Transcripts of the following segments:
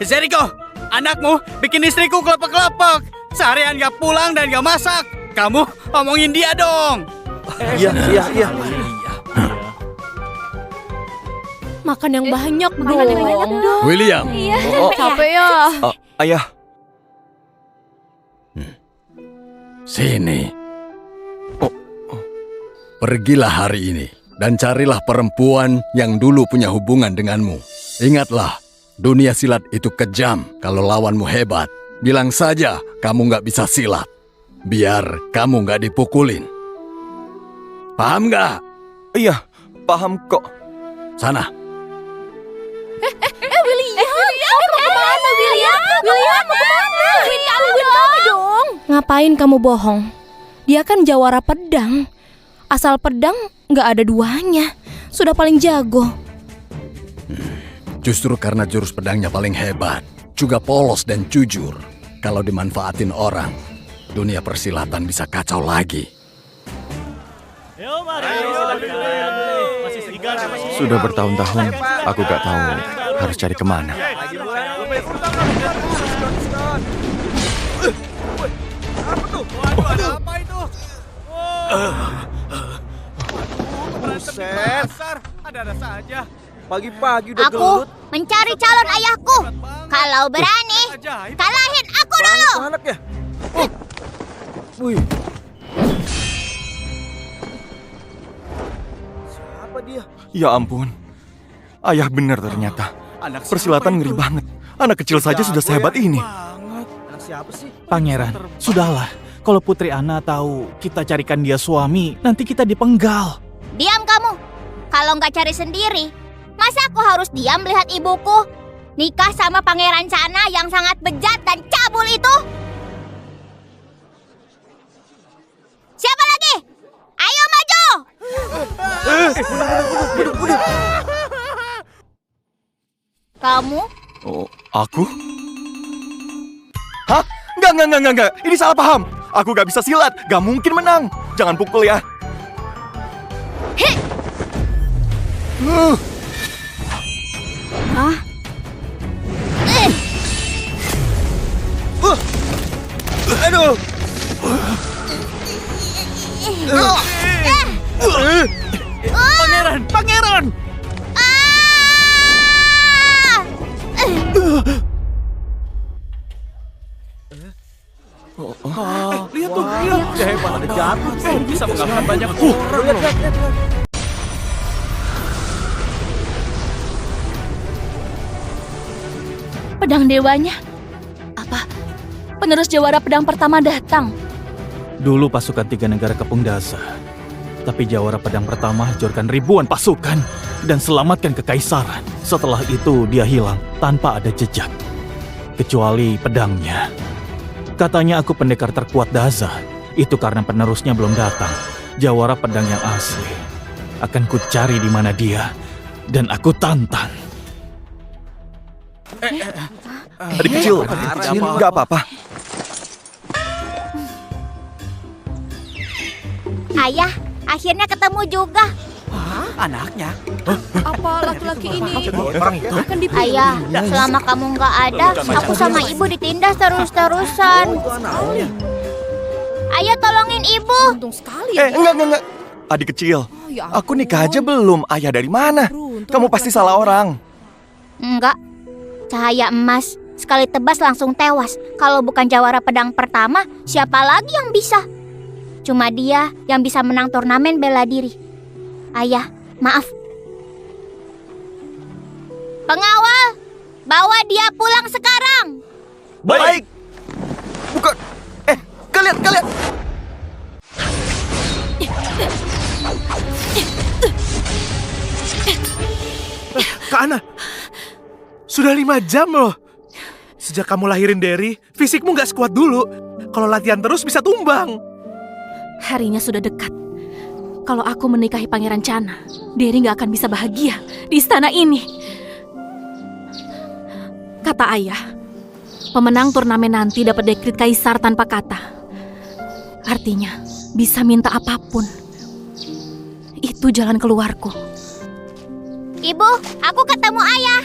Jericho, anakmu bikin istriku kelepek-kelepek. Seharian gak pulang dan gak masak. Kamu omongin dia dong. Iya. Makan yang banyak dong. William. Iya. Capek ya. Ayah. Sini. Pergilah hari ini dan carilah perempuan yang dulu punya hubungan denganmu. Ingatlah, dunia silat itu kejam. Kalau lawanmu hebat, bilang saja kamu nggak bisa silat. Biar kamu nggak dipukulin. Paham nggak? Iya, paham kok. Sana. William, mau kemana William? William, mau kemana? Kami dong. Ngapain kamu bohong? Dia kan jawara pedang. Asal pedang nggak ada duanya. Sudah paling jago. Justru karena jurus pedangnya paling hebat, juga polos dan jujur. Kalau dimanfaatin orang, dunia persilatan bisa kacau lagi. Sudah bertahun-tahun, aku gak tahu harus cari kemana. Apa itu? Buset. Ada saja. Pagi-pagi udah Aku mencari calon ayahku. Kalau berani, kalahin aku dulu. Anak ya? Wih. Siapa dia? Ya ampun. Ayah benar ternyata. Persilatan ngeri banget. Anak kecil saja sudah sehebat ini. Anak siapa sih? Pangeran, sudahlah. Kalau Putri Ana tahu kita carikan dia suami, nanti kita dipenggal. Diam kamu. Kalau nggak cari sendiri, masa aku harus diam melihat ibuku nikah sama Pangeran Sana yang sangat bejat dan cabul itu? Siapa lagi? Ayo maju! Kamu? Oh, aku? Hah? Enggak. Ini salah paham. Aku gak bisa silat. Gak mungkin menang. Jangan pukul ya. Hah? Aduh. Pangeran! Lihat tuh, lihat. Dia hebat, ada jatuh. Bisa mengalahkan banyak orang. Pedang dewanya. Apa? Penerus jawara pedang pertama datang. Dulu pasukan 3 negara kepung Dasa. Tapi jawara pedang pertama hancurkan ribuan pasukan dan selamatkan kekaisaran. Setelah itu dia hilang tanpa ada jejak. Kecuali pedangnya. Katanya aku pendekar terkuat Dasa. Itu karena penerusnya belum datang. Jawara pedang yang asli. Akan ku cari di mana dia. Dan aku tantang. Adik kecil, gak apa-apa. Ayah, akhirnya ketemu juga. Anaknya. Apa laki-laki ini akan dipilih? Ayah, selama kamu nggak ada, aku sama ibu ditindas terus-terusan. Ayo tolongin ibu. Untung sekali. Enggak. Adik kecil, ya aku nikah aja belum. Ayah dari mana? Kamu pasti salah orang. Enggak, cahaya emas. Sekali tebas langsung tewas. Kalau bukan jawara pedang pertama, siapa lagi yang bisa? Cuma dia yang bisa menang turnamen bela diri. Ayah, maaf. Pengawal, bawa dia pulang sekarang. Baik. Bukan. Kalian. Kak Ana, sudah 5 jam loh. Sejak kamu lahirin Derry, fisikmu gak sekuat dulu. Kalau latihan terus bisa tumbang. Harinya sudah dekat. Kalau aku menikahi Pangeran Cana, Derry gak akan bisa bahagia di istana ini. Kata ayah, pemenang turnamen nanti dapat dekrit kaisar tanpa kata. Artinya, bisa minta apapun. Itu jalan keluarku. Ibu, aku ketemu ayah.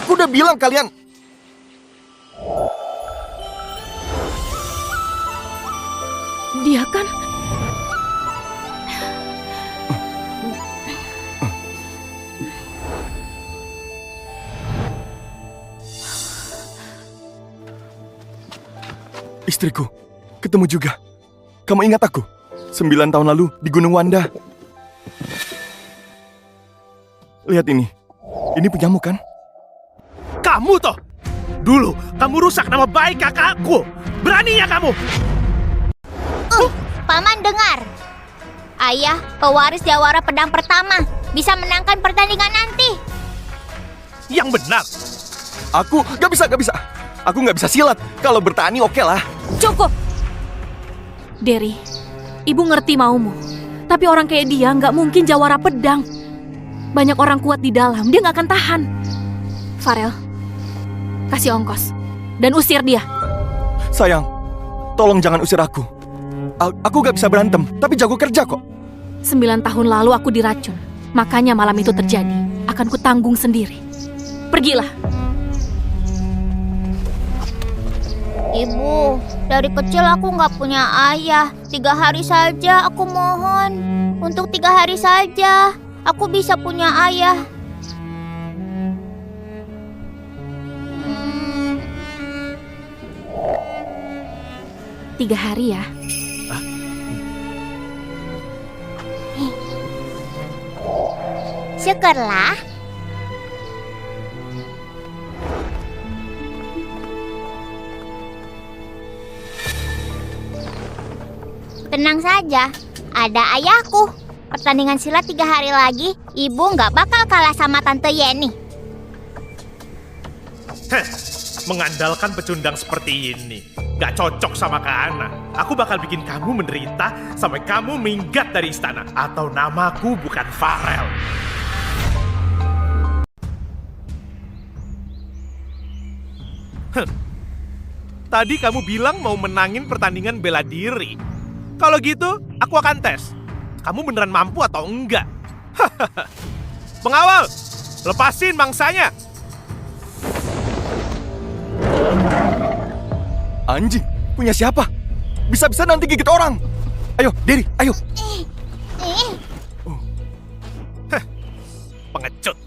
Aku udah bilang kalian Dia kan... Istriku, ketemu juga. Kamu ingat aku? 9 tahun lalu di Gunung Wanda. Lihat ini. Ini punyamu kan? Kamu toh! Dulu kamu rusak nama baik kakakku. Beraninya kamu! Paman dengar. Ayah, pewaris jawara pedang pertama, bisa menangkan pertandingan nanti. Yang benar. Aku gak bisa. Aku gak bisa silat. Kalau bertani oke lah. Cukup! Derry, ibu ngerti maumu. Tapi orang kayak dia nggak mungkin jawara pedang. Banyak orang kuat di dalam, dia nggak akan tahan. Farel, kasih ongkos. Dan usir dia. Sayang, tolong jangan usir aku. Aku gak bisa berantem, tapi jago kerja kok. 9 tahun lalu aku diracun. Makanya malam itu terjadi. Akan kutanggung sendiri. Pergilah. Ibu, dari kecil aku nggak punya ayah. 3 hari saja aku mohon. Untuk 3 hari saja, aku bisa punya ayah. 3 hari ya. Syukurlah. Tenang saja, ada ayahku. Pertandingan silat 3 hari lagi, ibu nggak bakal kalah sama Tante Yeni. Mengandalkan pecundang seperti ini gak cocok sama Kak Ana. Aku bakal bikin kamu menderita sampai kamu minggat dari istana. Atau namaku bukan Farel. Tadi kamu bilang mau menangin pertandingan bela diri. Kalau gitu, aku akan tes. Kamu beneran mampu atau enggak? Pengawal, lepasin mangsanya. Anjing, punya siapa? Bisa-bisa nanti gigit orang. Ayo, Derry, ayo. Pengecut.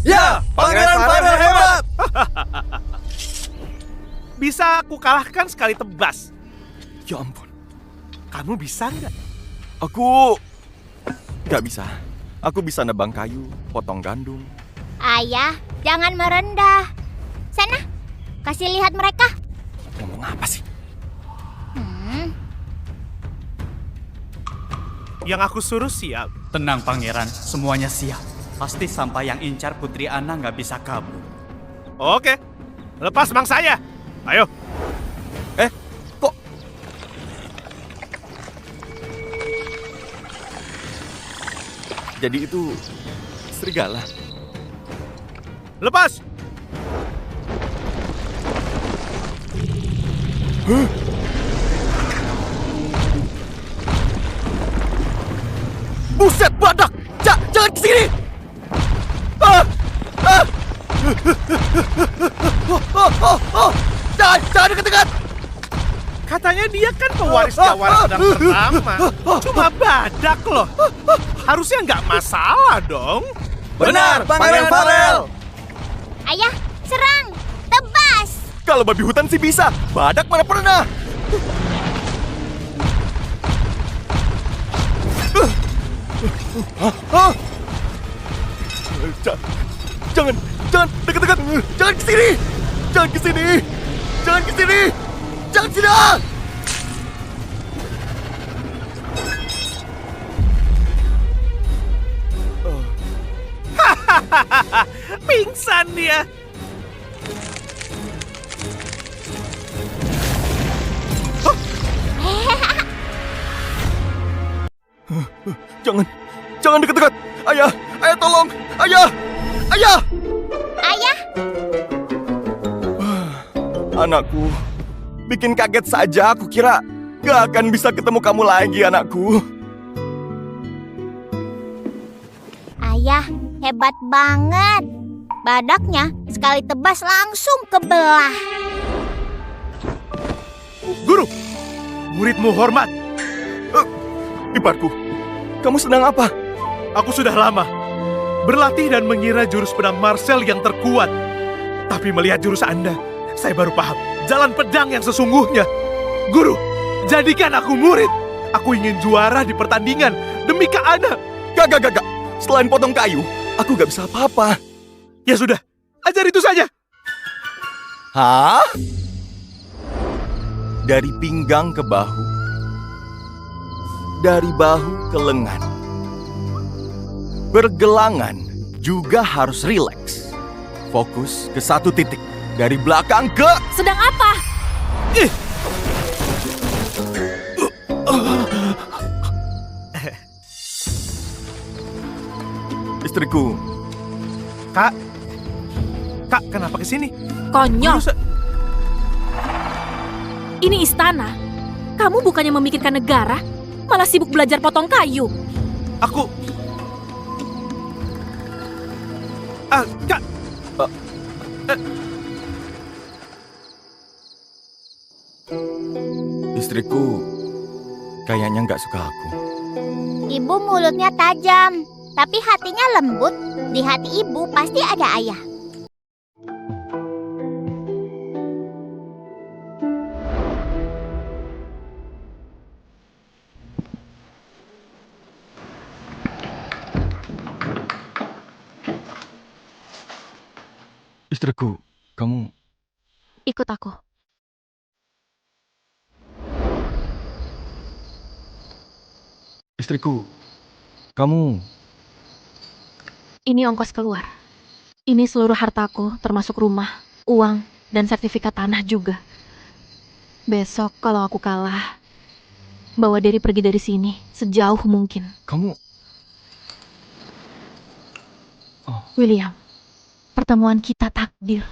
Ya, Pangeran Farel hebat. Bisa aku kalahkan sekali tebas. Ya ampun, Kamu bisa nggak? aku nggak bisa. Aku bisa nebang kayu, potong gandum. Ayah, jangan merendah. Sana, kasih lihat mereka. Ngomong apa sih? Yang aku suruh siap. Tenang Pangeran, semuanya siap. Pasti sampai yang incar Putri Ana nggak bisa kabur. Oke, lepas mangsanya. Ayo. Kok? Jadi itu serigala. Lepas. Buset, badak! Jangan kesini! Jangan dekat-dekat! Katanya dia kan pewaris jawara pedang pertama. Cuma badak loh. Harusnya nggak masalah dong. Benar, Pangeran Farel! Ayah, serang, tebas. Kalau babi hutan sih bisa, badak mana pernah? Jangan dekat-dekat! Jangan kesini! Jangan kesini! Jangan kesini! Jangan sini! Pingsan dia. Jangan dekat-dekat! Ayah tolong! Ayah! Ayah, Anakku, Bikin kaget saja, aku kira gak akan bisa ketemu kamu lagi, anakku. Ayah, hebat banget. Badaknya sekali tebas langsung kebelah. Guru, muridmu hormat. Iparku, kamu sedang apa? Aku sudah lama berlatih dan mengira jurus pedang Marcel yang terkuat. Tapi melihat jurus Anda, saya baru paham jalan pedang yang sesungguhnya. Guru, jadikan aku murid. Aku ingin juara di pertandingan demi Kak Ana. Gak. Selain potong kayu, aku gak bisa apa-apa. Ya sudah, ajar itu saja. Hah? Dari pinggang ke bahu. Dari bahu ke lengan. Pergelangan juga harus rileks. Fokus ke satu titik. Dari belakang ke... Sedang apa? Istriku, Kak, kenapa kesini? Konyol. Guru, Ini istana. Kamu bukannya memikirkan negara, malah sibuk belajar potong kayu. Aku... Kak, istriku kayaknya nggak suka aku. Ibu mulutnya tajam, tapi hatinya lembut. Di hati ibu pasti ada ayah. Istriku, kamu... Ikut aku. Istriku, kamu... Ini ongkos keluar. Ini seluruh hartaku, termasuk rumah, uang, dan sertifikat tanah juga. Besok kalau aku kalah, bawa Derry pergi dari sini sejauh mungkin. Kamu... William, pertemuan kita takdir.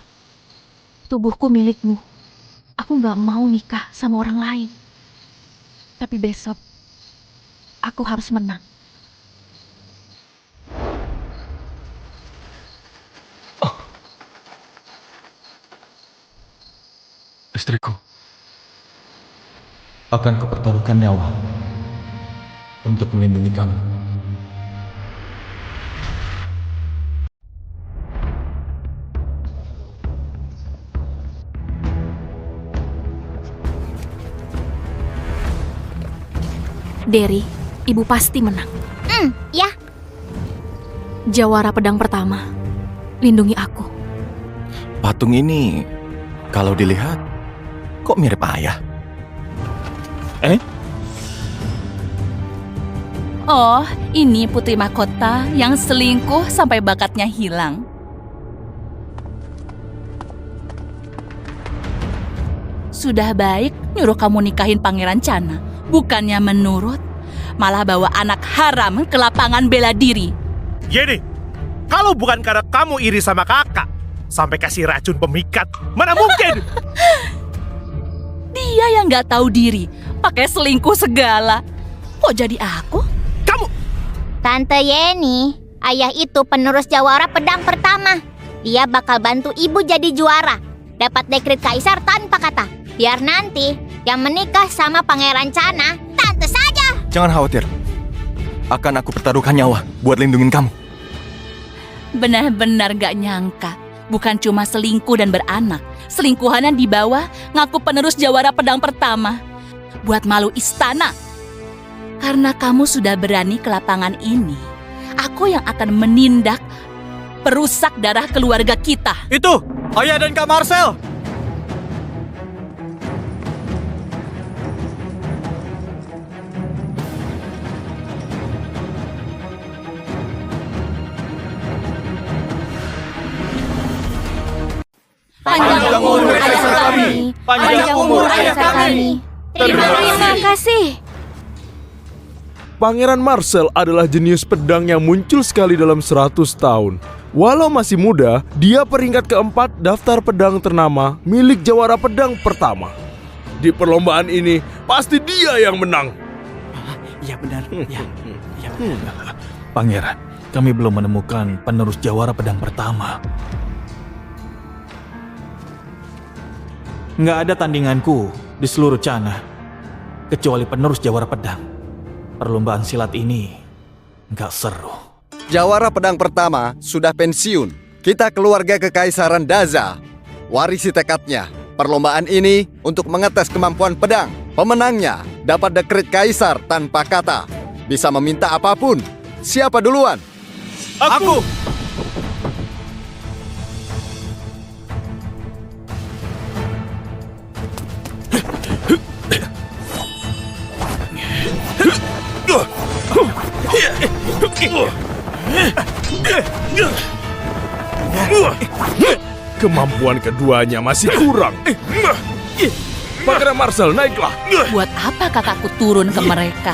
Tubuhku milikmu. Aku gak mau nikah sama orang lain. Tapi besok, aku harus menang. Istriku, akan kupertaruhkan nyawa untuk melindungi kamu. Derry, ibu pasti menang. Ya, Jawara pedang pertama, lindungi aku. Patung ini, kalau dilihat, kok mirip ayah? Oh, ini putri mahkota yang selingkuh sampai bakatnya hilang. Sudah baik nyuruh kamu nikahin Pangeran Cana, bukannya menurut, malah bawa anak haram ke lapangan bela diri. Yeni, kalau bukan karena kamu iri sama kakak, sampai kasih racun pemikat, mana mungkin? Dia yang nggak tahu diri, pakai selingkuh segala. Kok jadi aku? Kamu... Tante Yeni, ayah itu penerus jawara pedang pertama. Dia bakal bantu ibu jadi juara. Dapat dekret kaisar tanpa kata. Biar nanti yang menikah sama Pangeran Cana, tante saja. Jangan khawatir. Akan aku pertaruhkan nyawa buat lindungin kamu. Benar-benar gak nyangka. Bukan cuma selingkuh dan beranak. Selingkuhannya dibawa ngaku penerus jawara pedang pertama. Buat malu istana. Karena kamu sudah berani ke lapangan ini, aku yang akan menindak perusak darah keluarga kita. Itu, ayah dan Kak Marcel. Panjang umur ayah kami. Panjang umur ayah kami. Terima kasih. Pangeran Marcel adalah jenius pedang yang muncul sekali dalam 100 tahun. Walau masih muda, dia peringkat keempat daftar pedang ternama milik jawara pedang pertama. Di perlombaan ini, pasti dia yang menang. Iya benar. Iya. Iya benar. Pangeran, kami belum menemukan penerus jawara pedang pertama. Nggak ada tandinganku di seluruh Cana, kecuali penerus jawara pedang. Perlombaan silat ini nggak seru. Jawara pedang pertama sudah pensiun. Kita keluarga Kekaisaran Daza. Warisi tekadnya. Perlombaan ini untuk mengetes kemampuan pedang. Pemenangnya dapat dekret kaisar tanpa kata. Bisa meminta apapun. Siapa duluan? Aku! Kemampuan keduanya masih kurang. Pangeran Marcel, naiklah. Buat apa kakakku turun ke mereka?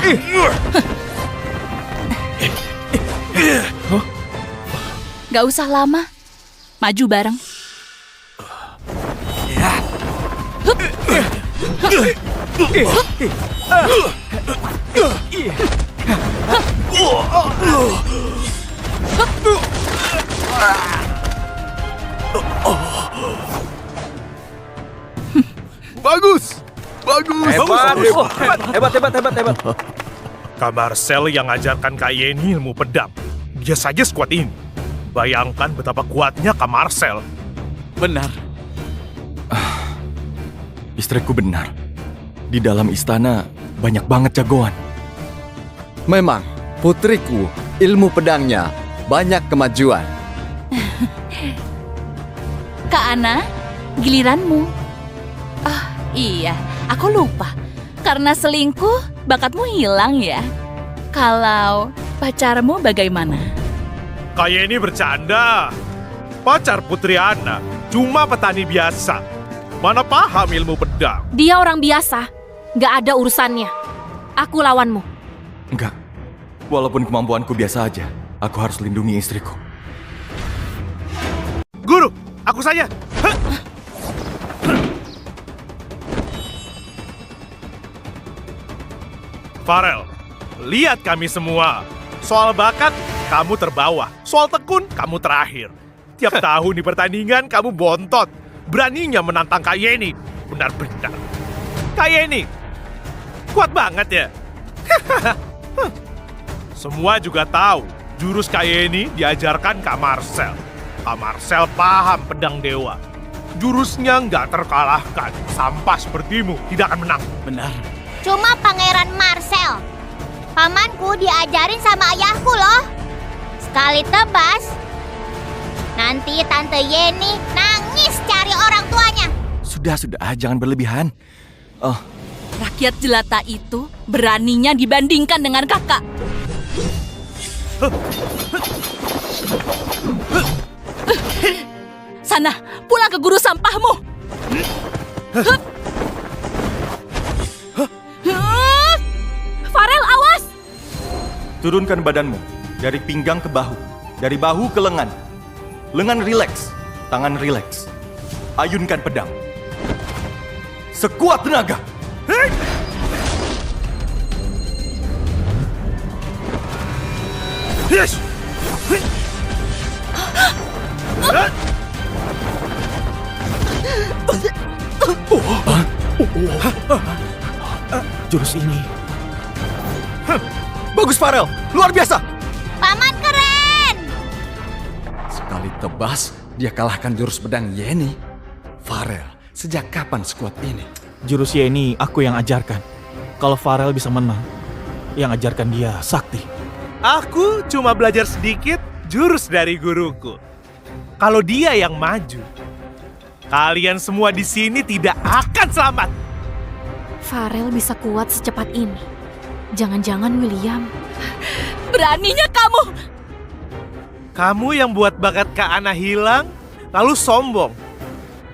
Gak usah lama. Maju bareng. Bagus. Bagus. Hebat. Kak Marcel yang ajarkan Kak Yeni ilmu pedang. Dia saja sekuat ini. Bayangkan betapa kuatnya Kak Marcel. Benar. Istriku benar. Di dalam istana banyak banget jagoan. Memang, putriku, ilmu pedangnya banyak kemajuan. Kak Ana, giliranmu. Ah, iya, aku lupa. Karena selingkuh, bakatmu hilang ya. Kalau pacarmu bagaimana? Kak Yeni bercanda. Pacar Putri Ana cuma petani biasa. Mana paham ilmu pedang. Dia orang biasa, gak ada urusannya. Aku lawanmu. Enggak. Walaupun kemampuanku biasa aja, aku harus lindungi istriku. Guru, aku saja. Hah! Farel, lihat kami semua. Soal bakat, kamu terbawah. Soal tekun, kamu terakhir. Tiap tahun di pertandingan, kamu bontot. Beraninya menantang Kak Yeni. Benar-benar. Kak Yeni, kuat banget ya. Semua juga tahu, jurus Kak Yeni diajarkan Kak Marcel. Kak Marcel paham pedang dewa. Jurusnya nggak terkalahkan. Sampah sepertimu tidak akan menang. Benar. Cuma Pangeran Marcel. Pamanku diajarin sama ayahku loh. Sekali tebas, nanti Tante Yeni nangis cari orang tuanya. Sudah, jangan berlebihan. Oh, Rakyat jelata itu beraninya dibandingkan dengan kakak. Sana, pulang ke guru sampahmu. Farel, awas! turunkan badanmu dari pinggang ke bahu, dari bahu ke lengan. Lengan rileks, tangan rileks. Ayunkan pedang. Sekuat tenaga. Yes! Jurus ini. Bagus Farel, luar biasa. Paman keren! Sekali tebas, dia kalahkan jurus pedang Yeni. Farel, sejak kapan sekuat ini? Jurus Yeni aku yang ajarkan. Kalau Farel bisa menang, yang ajarkan dia sakti. Aku cuma belajar sedikit jurus dari guruku. Kalau dia yang maju, kalian semua di sini tidak akan selamat. Farel bisa kuat secepat ini. Jangan-jangan William. Beraninya kamu! Kamu yang buat bakat Kak Ana hilang, lalu sombong.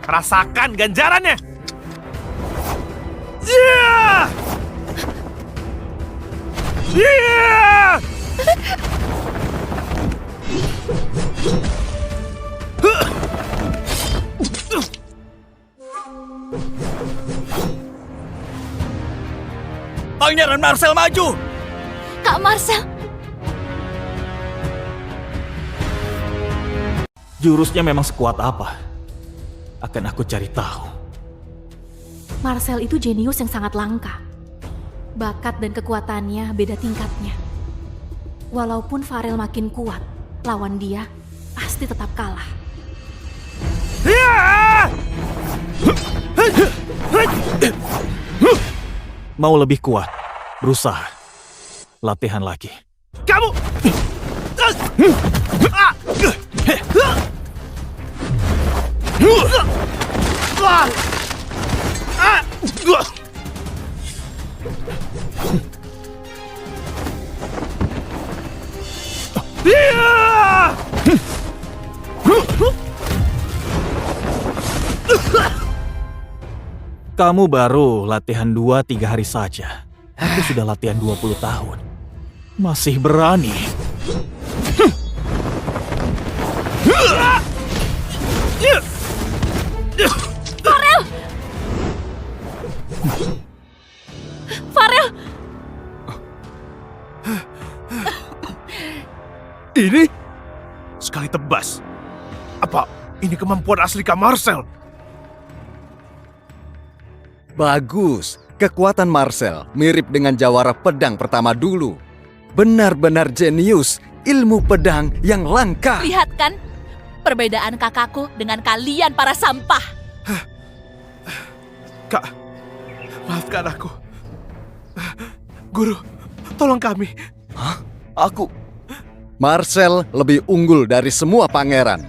Rasakan ganjarannya. Yeah! Yeah! Pangeran Marcel maju! Kak Marcel, Jurusnya memang sekuat apa? Akan aku cari tahu. Marcel itu jenius yang sangat langka. Bakat dan kekuatannya beda tingkatnya. Walaupun Farel makin kuat, lawan dia pasti tetap kalah. Mau lebih kuat, berusaha. Latihan lagi. Kamu! Kamu baru latihan 2-3 hari saja. Aku sudah latihan 20 tahun. Masih berani. Farel, Ini? Sekali tebas. Apa ini kemampuan asli Kak Marcel? Bagus, kekuatan Marcel mirip dengan jawara pedang pertama dulu. Benar-benar jenius, ilmu pedang yang langka. lihat kan perbedaan kakakku dengan kalian para sampah. Kak, maafkan aku. Guru, tolong kami. Aku Marcel lebih unggul dari semua pangeran.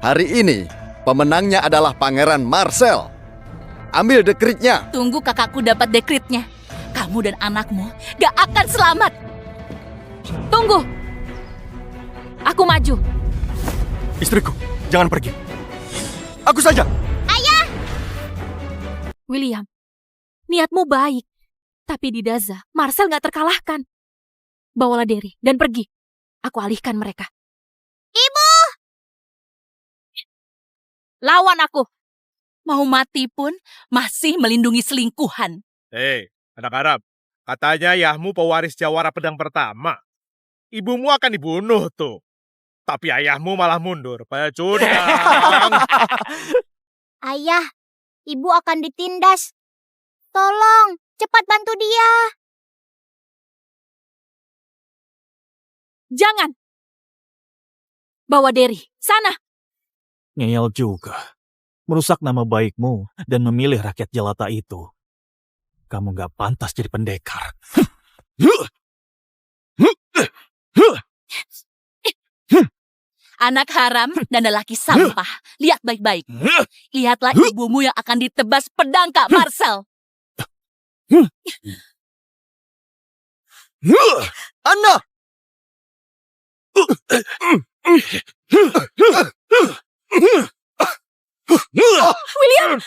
Hari ini, pemenangnya adalah Pangeran Marcel. Ambil dekritnya. Tunggu kakakku dapat dekritnya. Kamu dan anakmu gak akan selamat. Tunggu! Aku maju. Istriku, jangan pergi. Aku saja. William, niatmu baik. Tapi di Daza, Marcel gak terkalahkan. Bawalah Derry dan pergi. Aku alihkan mereka. Ibu! Lawan aku. Mau mati pun masih melindungi selingkuhan. Hei, anak Arab. Katanya ayahmu pewaris jawara pedang pertama. Ibumu akan dibunuh tuh. Tapi ayahmu malah mundur. Pecundang. Ayah, ibu akan ditindas. Tolong, cepat bantu dia. Jangan. Bawa Derry. Sana. Ngeyel juga. Merusak nama baikmu dan memilih rakyat jelata itu. Kamu gak pantas jadi pendekar. Anak haram dan lelaki sampah. Lihat baik-baik. Lihatlah ibumu yang akan ditebas pedang Kak Marcel. Anna! William!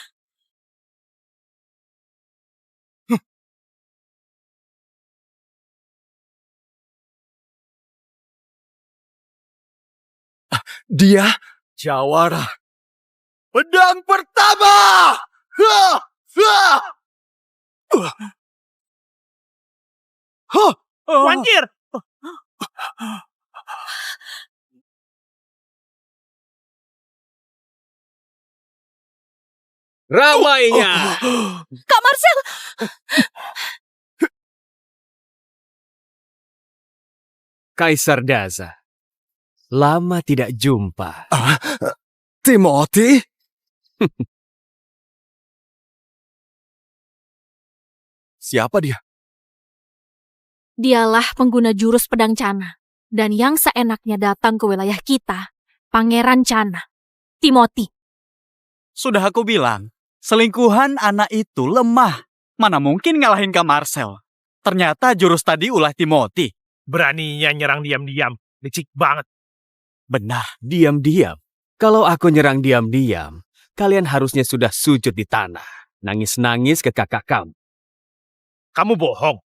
Dia jawara. Pedang pertama! Wanjir! Ramainya! Kak Marcel! Kaisar Daza. Lama tidak jumpa. Timothy? Siapa dia? Dialah pengguna jurus pedang Cana. Dan yang seenaknya datang ke wilayah kita, Pangeran Cana. Timothy. Sudah aku bilang, selingkuhan anak itu lemah. Mana mungkin ngalahin Kak Marcel? Ternyata jurus tadi ulah Timothy. Beraninya nyerang diam-diam. Licik banget. Benar. Diam-diam. Kalau aku nyerang diam-diam, kalian harusnya sudah sujud di tanah. Nangis-nangis ke kakak kamu. Kamu bohong.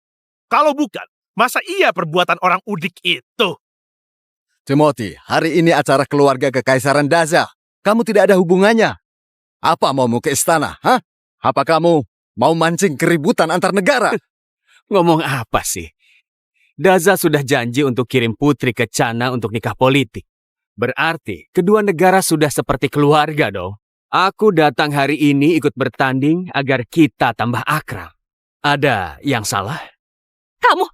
Kalau bukan, masa iya perbuatan orang udik itu? Timothy, hari ini acara keluarga Kekaisaran Daza. Kamu tidak ada hubungannya. Apa maumu ke istana, hah? Apa kamu mau mancing keributan antar negara? Ngomong apa sih? Daza sudah janji untuk kirim putri ke Chana untuk nikah politik. Berarti kedua negara sudah seperti keluarga dong. Aku datang hari ini ikut bertanding agar kita tambah akrab. Ada yang salah? Kamu,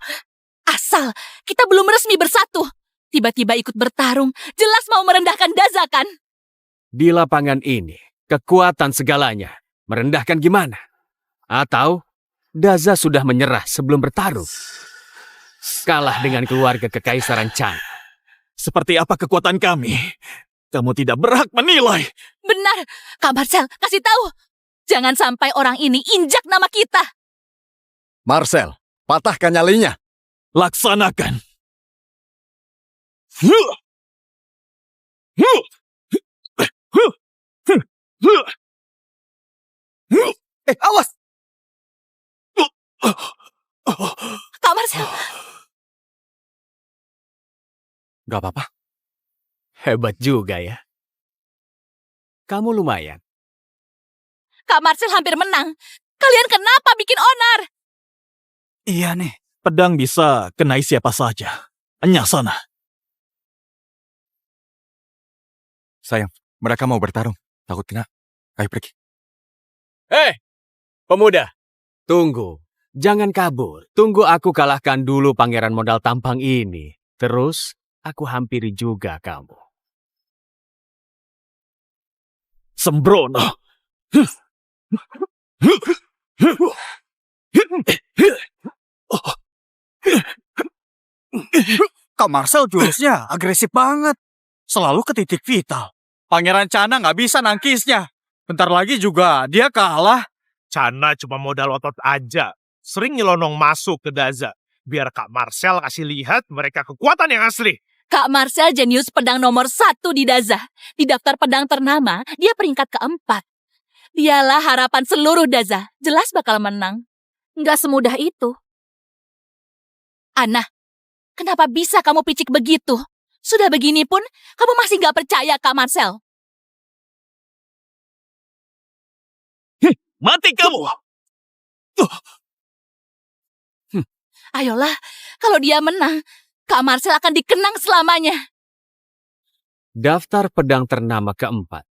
asal kita belum resmi bersatu. Tiba-tiba ikut bertarung, jelas mau merendahkan Daza kan? Di lapangan ini, kekuatan segalanya. Merendahkan gimana? Atau Daza sudah menyerah sebelum bertarung? Kalah dengan keluarga kekaisaran Chan. Seperti apa kekuatan kami? Kamu tidak berhak menilai. Benar, Kak Marcel, kasih tahu. Jangan sampai orang ini injak nama kita. Marcel, patahkan nyalinya. Laksanakan. Awas! Kak Marcel, Gak apa-apa. Hebat juga ya. Kamu lumayan. Kak Marcel hampir menang. Kalian kenapa bikin onar? Iya nih. Pedang bisa kenai siapa saja. Enyah sana. Sayang, mereka mau bertarung. Takut kena. Ayo pergi. Hei, pemuda. Tunggu. Jangan kabur. Tunggu aku kalahkan dulu pangeran modal tampang ini. Terus, aku hampiri juga kamu. Sembrono. Kak Marcel jurusnya agresif banget. Selalu ke titik vital. Pangeran Chana nggak bisa nangkisnya. Bentar lagi juga dia kalah. Chana cuma modal otot aja. Sering nyelonong masuk ke Daza. Biar Kak Marcel kasih lihat mereka kekuatan yang asli. Kak Marcel jenius pedang nomor 1 di Daza. Di daftar pedang ternama, dia peringkat keempat. Dialah harapan seluruh Daza. Jelas bakal menang. Nggak semudah itu. Ana, kenapa bisa kamu picik begitu? Sudah begini pun, kamu masih nggak percaya Kak Marcel? Mati kamu! Ayolah, kalau dia menang, Kak Marcel akan dikenang selamanya. Daftar pedang ternama keempat.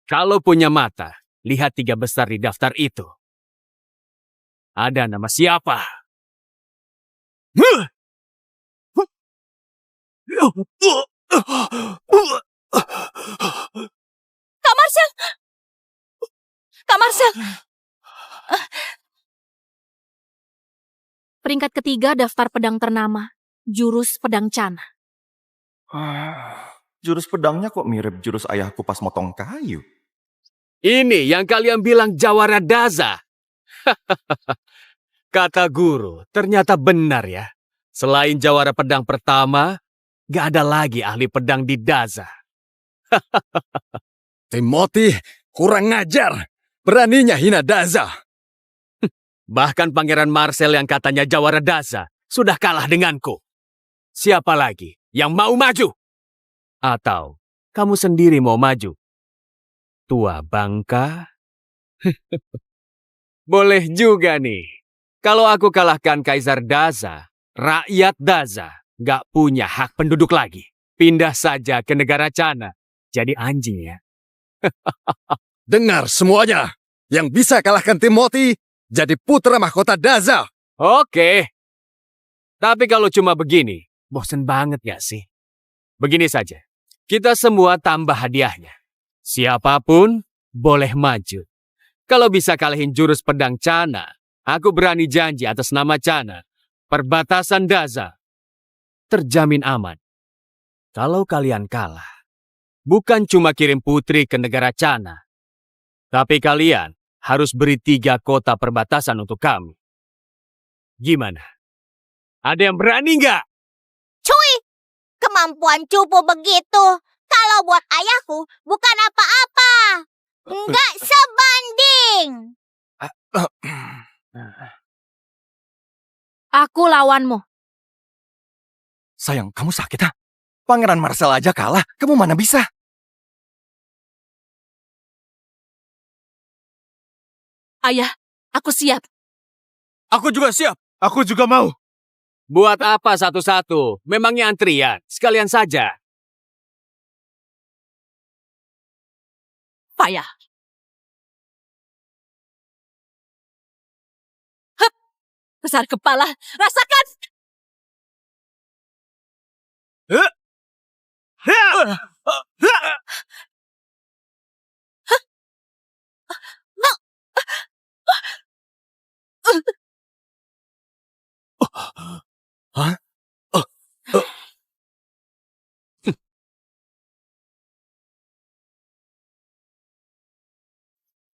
Kalau punya mata, lihat 3 besar di daftar itu. Ada nama siapa? Kak Marcel! Kak Marcel! Peringkat ketiga daftar pedang ternama, jurus pedang Chana. Jurus pedangnya kok mirip jurus ayahku pas motong kayu. Ini yang kalian bilang jawara Daza. Kata guru, ternyata benar ya. Selain jawara pedang pertama, gak ada lagi ahli pedang di Daza. Timothy, kurang ngajar. Beraninya hina Daza. Bahkan Pangeran Marcel yang katanya jawara Daza sudah kalah denganku. Siapa lagi yang mau maju? Atau kamu sendiri mau maju? Tua bangka? Boleh juga nih. Kalau aku kalahkan Kaisar Daza, rakyat Daza gak punya hak penduduk lagi. Pindah saja ke negara Chana. Jadi anjing ya. Dengar semuanya. Yang bisa kalahkan Timothy, jadi putra mahkota Daza. Oke. Tapi kalau cuma begini, bosen banget gak sih? Begini saja. Kita semua tambah hadiahnya. Siapapun boleh maju. Kalau bisa kalahin jurus pedang Chana, aku berani janji atas nama Chana, perbatasan Daza terjamin aman. Kalau kalian kalah, bukan cuma kirim putri ke negara Chana, tapi kalian harus beri 3 kota perbatasan untuk kami. Gimana? Ada yang berani nggak? Cuy, kemampuan cupu begitu. Kalau buat ayahku, bukan apa-apa. Nggak sebanding. Aku lawanmu. Sayang, kamu sakit ha? Pangeran Marcel aja kalah, kamu mana bisa? Ayah, aku siap. Aku juga siap. Aku juga mau. Buat apa satu-satu? Memangnya antrian? Sekalian saja. Payah. Hup, besar kepala, rasakan. Hah?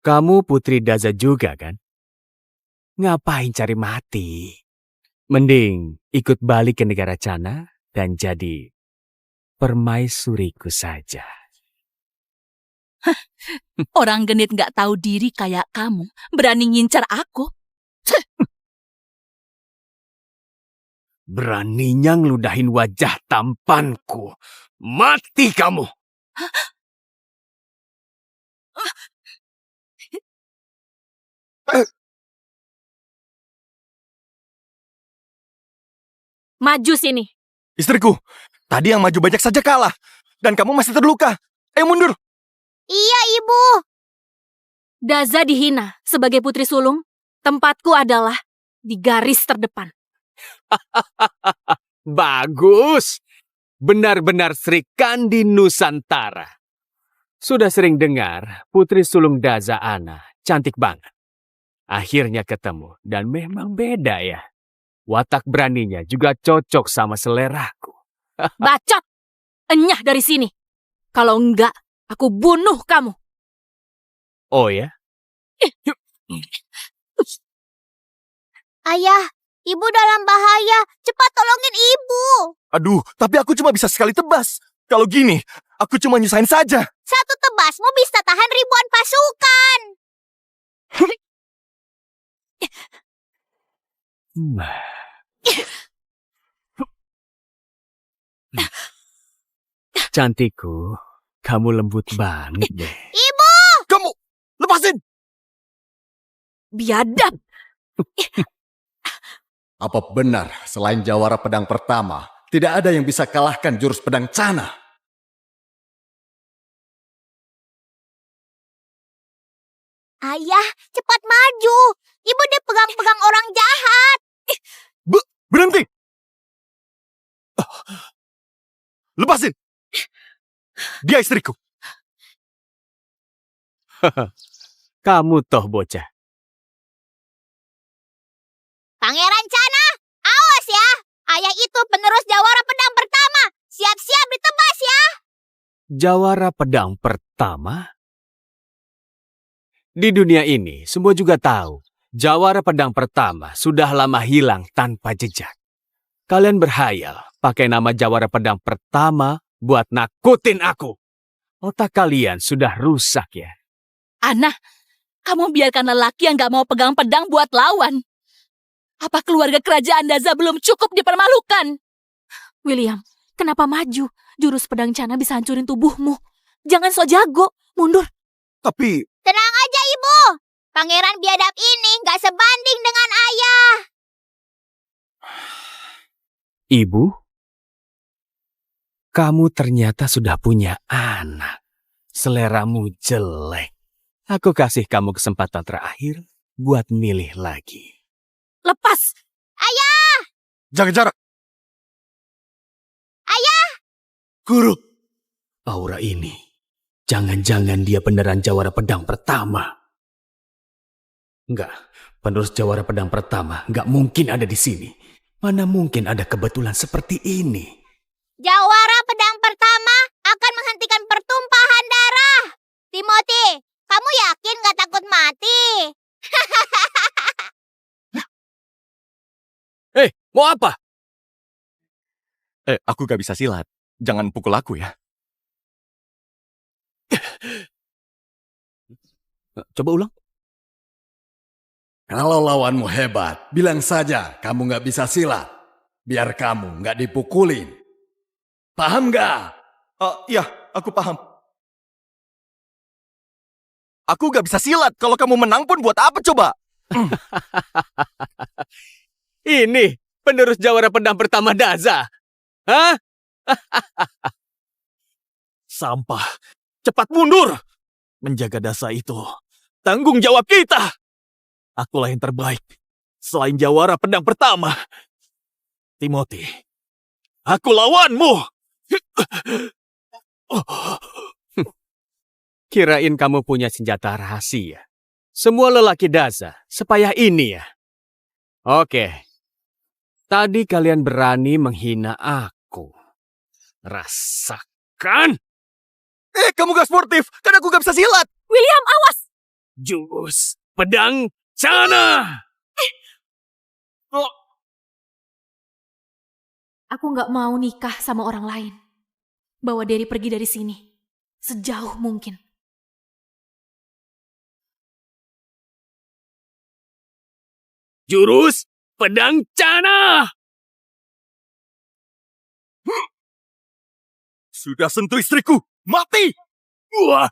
Kamu Putri Daza juga kan? Ngapain cari mati? Mending ikut balik ke negara Cana dan jadi permaisuriku saja. Orang genit nggak tahu diri kayak kamu, berani ngincar aku. Beraninya ngeludahin wajah tampanku. Mati kamu! Maju sini. Istriku, tadi yang maju banyak saja kalah. Dan kamu masih terluka. Ayo mundur. Iya, Ibu. Daza dihina sebagai putri sulung. Tempatku adalah di garis terdepan. Bagus! Benar-benar Sri Kandi Nusantara. Sudah sering dengar Putri Sulung Daza Ana cantik banget. Akhirnya ketemu dan memang beda ya. Watak beraninya juga cocok sama seleraku. Bacot! Enyah dari sini. Kalau enggak, aku bunuh kamu. Oh ya? Ayah, Ibu dalam bahaya. Cepat tolongin Ibu. Aduh, tapi aku cuma bisa sekali tebas. Kalau gini, aku cuma nyusahin saja. Satu tebasmu bisa tahan ribuan pasukan. Cantikku, kamu lembut banget deh. Ibu! Kamu, lepasin! Biadab! Apa benar selain Jawara Pedang Pertama, tidak ada yang bisa kalahkan jurus pedang Cana? Ayah, cepat maju. Ibu dipegang-pegang orang jahat. Berhenti! Lepasin! Dia istriku. Kamu toh bocah. Pangeran Cana, awas ya. Ayah itu penerus Jawara Pedang Pertama. Siap-siap ditebas ya. Jawara Pedang Pertama? Di dunia ini, semua juga tahu Jawara Pedang Pertama sudah lama hilang tanpa jejak. Kalian berhayal pakai nama Jawara Pedang Pertama buat nakutin aku. Otak kalian sudah rusak ya. Ana, kamu biarkan lelaki yang gak mau pegang pedang buat lawan. Apa keluarga kerajaan Daza belum cukup dipermalukan? William, kenapa maju? Jurus pedang Cana bisa hancurin tubuhmu. Jangan sok jago, mundur. Tapi, Tenang aja Ibu. Pangeran biadab ini gak sebanding dengan ayah. Ibu, kamu ternyata sudah punya anak. Seleramu jelek. Aku kasih kamu kesempatan terakhir buat milih lagi. Lepas! jaga jarak. Ayah! Guru, Aura ini, jangan-jangan dia beneran Jawara Pedang Pertama. Enggak, penerus Jawara Pedang Pertama enggak mungkin ada di sini. Mana mungkin ada kebetulan seperti ini? Jawara Pedang Pertama akan menghentikan pertumpahan darah. Timothy, kamu yakin gak takut mati? Mau apa? aku gak bisa silat. Jangan pukul aku ya. Coba ulang. Kalau lawanmu hebat, bilang saja kamu nggak bisa silat. Biar kamu nggak dipukulin. Paham nggak? Iya, aku paham. Aku gak bisa silat. Kalau kamu menang pun buat apa coba? Ini penerus jawara pedang pertama Daza. Hah? Sampah. Cepat mundur. Menjaga Dasa itu tanggung jawab kita. Akulah yang terbaik selain jawara pedang pertama. Timothy, aku lawanmu. Kirain kamu punya senjata rahasia. Semua lelaki Daza sepayah ini ya. Oke. Tadi kalian berani menghina aku. Rasakan. Kamu gak sportif, kan aku gak bisa silat. William, awas! Jurus pedang cana. Aku nggak mau nikah sama orang lain. Bawa Derry pergi dari sini. Sejauh mungkin. Jurus pedang cana. Sudah sentuh istriku, mati! Wah.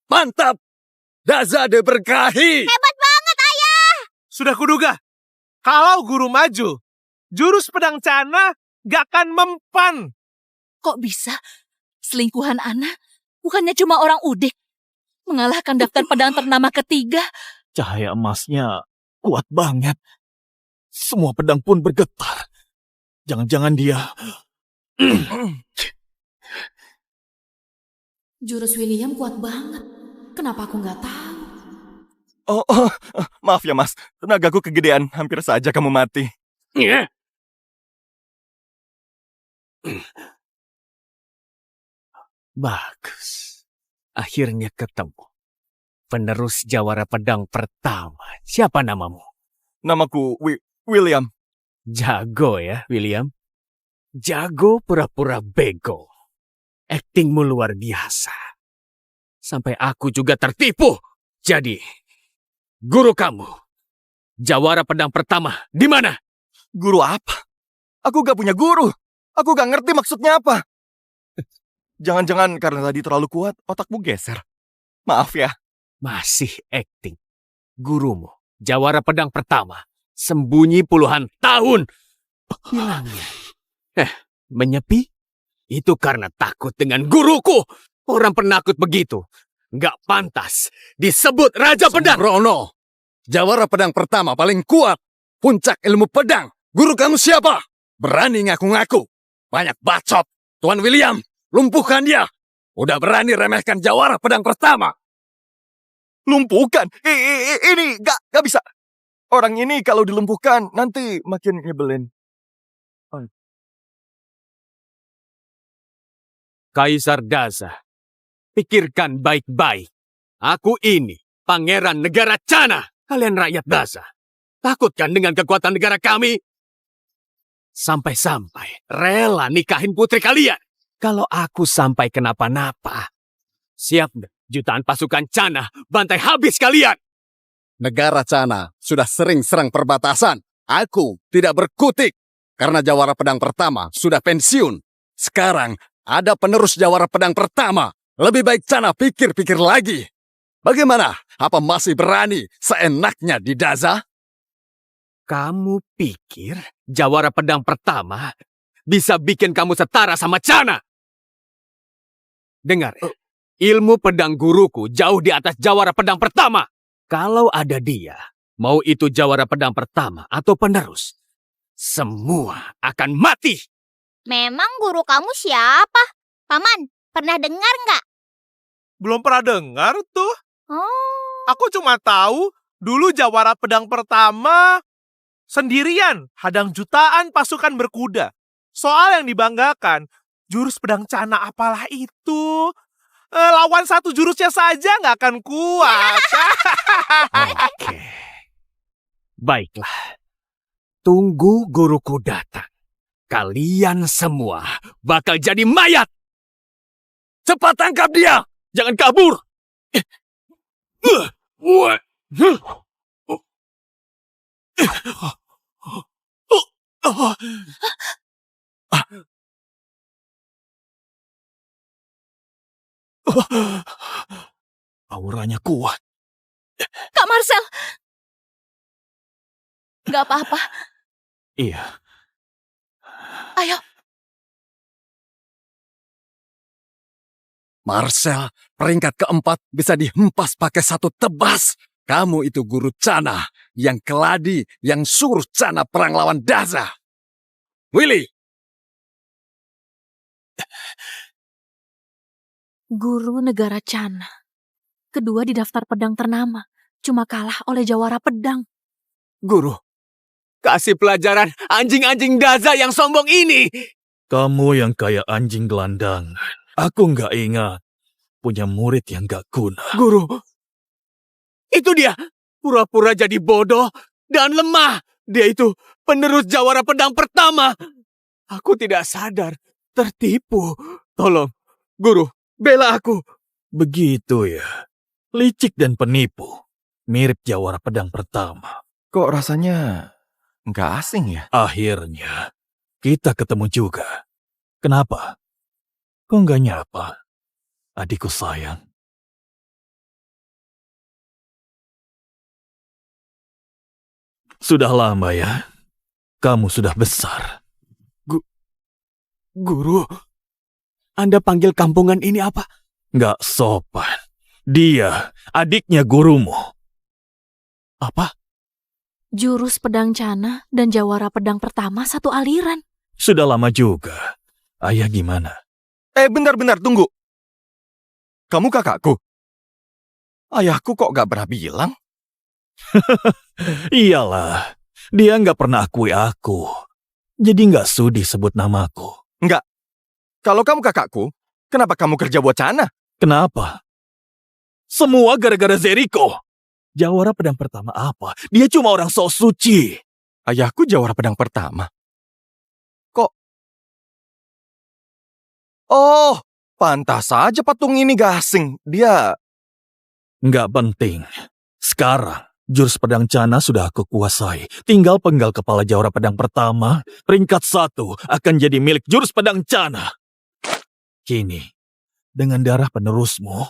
Mantap! Daza diberkahi! Sudah kuduga, kalau guru maju, jurus pedang cana gak akan mempan. Kok bisa? Selingkuhan Ana bukannya cuma orang udik. Mengalahkan daftar pedang ternama ketiga. Cahaya emasnya kuat banget. Semua pedang pun bergetar. Jangan-jangan dia... Jurus William kuat banget. Kenapa aku nggak tahu? Maaf ya mas, tenagaku kegedean, hampir saja kamu mati. Bagus. Akhirnya ketemu. Penerus jawara pedang pertama. Siapa namamu? Namaku William. Jago ya, William. Jago pura-pura bego. Aktingmu luar biasa. Sampai aku juga tertipu. Jadi, guru kamu, jawara pedang pertama, di mana? Guru apa? Aku gak punya guru. Aku gak ngerti maksudnya apa. Jangan-jangan karena tadi terlalu kuat, otakmu geser. Maaf ya. Masih akting. Gurumu, jawara pedang pertama, sembunyi puluhan tahun. Hilangnya. Menyepi? Itu karena takut dengan guruku. Orang penakut begitu. Nggak pantas disebut Raja Pedang. Sembrono! Jawara pedang pertama paling kuat. Puncak ilmu pedang. Guru kamu siapa? Berani ngaku-ngaku. Banyak bacot. Tuan William, lumpuhkan dia. Udah berani remehkan jawara pedang pertama. Lumpuhkan? Ini gak bisa. Orang ini kalau dilumpuhkan nanti makin nyebelin. Kaisar Daza, pikirkan baik-baik. Aku ini pangeran negara Cana. Kalian rakyat Daza, takutkan dengan kekuatan negara kami? Sampai-sampai rela nikahin putri kalian. Kalau aku sampai kenapa-napa, siap jutaan pasukan Cana bantai habis kalian. Negara Cana sudah sering serang perbatasan. Aku tidak berkutik karena jawara pedang pertama sudah pensiun. Sekarang ada penerus jawara pedang pertama. Lebih baik Cana pikir-pikir lagi. Bagaimana? Apa masih berani seenaknya di Daza? Kamu pikir jawara pedang pertama bisa bikin kamu setara sama Cana? Dengar, ilmu pedang guruku jauh di atas jawara pedang pertama. Kalau ada dia, mau itu jawara pedang pertama atau penerus, semua akan mati. Memang guru kamu siapa? Paman, pernah dengar nggak? Belum pernah dengar tuh. Oh, Aku cuma tahu dulu jawara pedang pertama sendirian hadang jutaan pasukan berkuda. Soal yang dibanggakan, jurus pedang cana apalah itu? Lawan satu jurusnya saja nggak akan kuat. Oke. Baiklah. Tunggu guruku datang. Kalian semua bakal jadi mayat. Cepat tangkap dia! Jangan kabur! Auranya kuat. Kak Marcel! Gak apa-apa. Iya. Ayo. Marcel, peringkat keempat bisa dihempas pakai satu tebas. Kamu itu guru Cana, yang keladi, yang suruh Cana perang lawan Daza. Willy! Guru negara Cana. Kedua di daftar pedang ternama. Cuma kalah oleh jawara pedang. Guru, kasih pelajaran anjing-anjing Daza yang sombong ini. Kamu yang kayak anjing gelandangan. Aku nggak ingat punya murid yang nggak guna. Guru, itu dia. Pura-pura jadi bodoh dan lemah. Dia itu penerus jawara pedang pertama. Aku tidak sadar, tertipu. Tolong, guru, bela aku. Begitu ya. Licik dan penipu. Mirip jawara pedang pertama. Kok rasanya nggak asing ya? Akhirnya, kita ketemu juga. Kenapa? Kok nggak nyapa? Adikku sayang. Sudah lama ya? Kamu sudah besar. Guru, Anda panggil kampungan ini apa? Nggak sopan. Dia, adiknya gurumu. Apa? Jurus pedang Cana dan jawara pedang pertama satu aliran. Sudah lama juga. Ayah gimana? Bentar, tunggu. Kamu kakakku? Ayahku kok gak pernah bilang? Iyalah, dia nggak pernah akui aku. Jadi nggak sudi sebut namaku. Enggak. Kalau kamu kakakku, kenapa kamu kerja buat Cana? Kenapa? Semua gara-gara Zeriko. Jawara pedang pertama apa? Dia cuma orang sok suci. Ayahku jawara pedang pertama. Kok? Oh, pantas saja patung ini gak asing. Dia... Nggak penting. Sekarang, jurus pedang Cana sudah aku kuasai. Tinggal penggal kepala jawara pedang pertama, peringkat 1 akan jadi milik jurus pedang Cana. Kini, dengan darah penerusmu,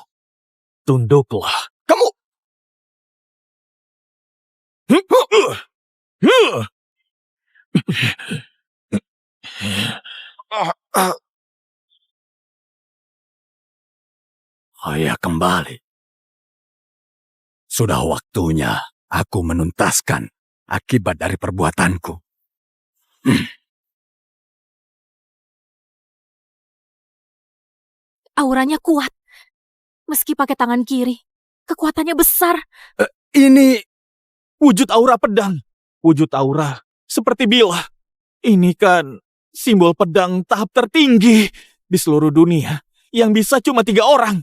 tunduklah. Kamu... Ayah kembali. Sudah waktunya aku menuntaskan akibat dari perbuatanku. Auranya kuat. Meski pakai tangan kiri, kekuatannya besar. Ini wujud aura pedang. Wujud aura seperti bilah. Ini kan simbol pedang tahap tertinggi di seluruh dunia yang bisa cuma 3 orang.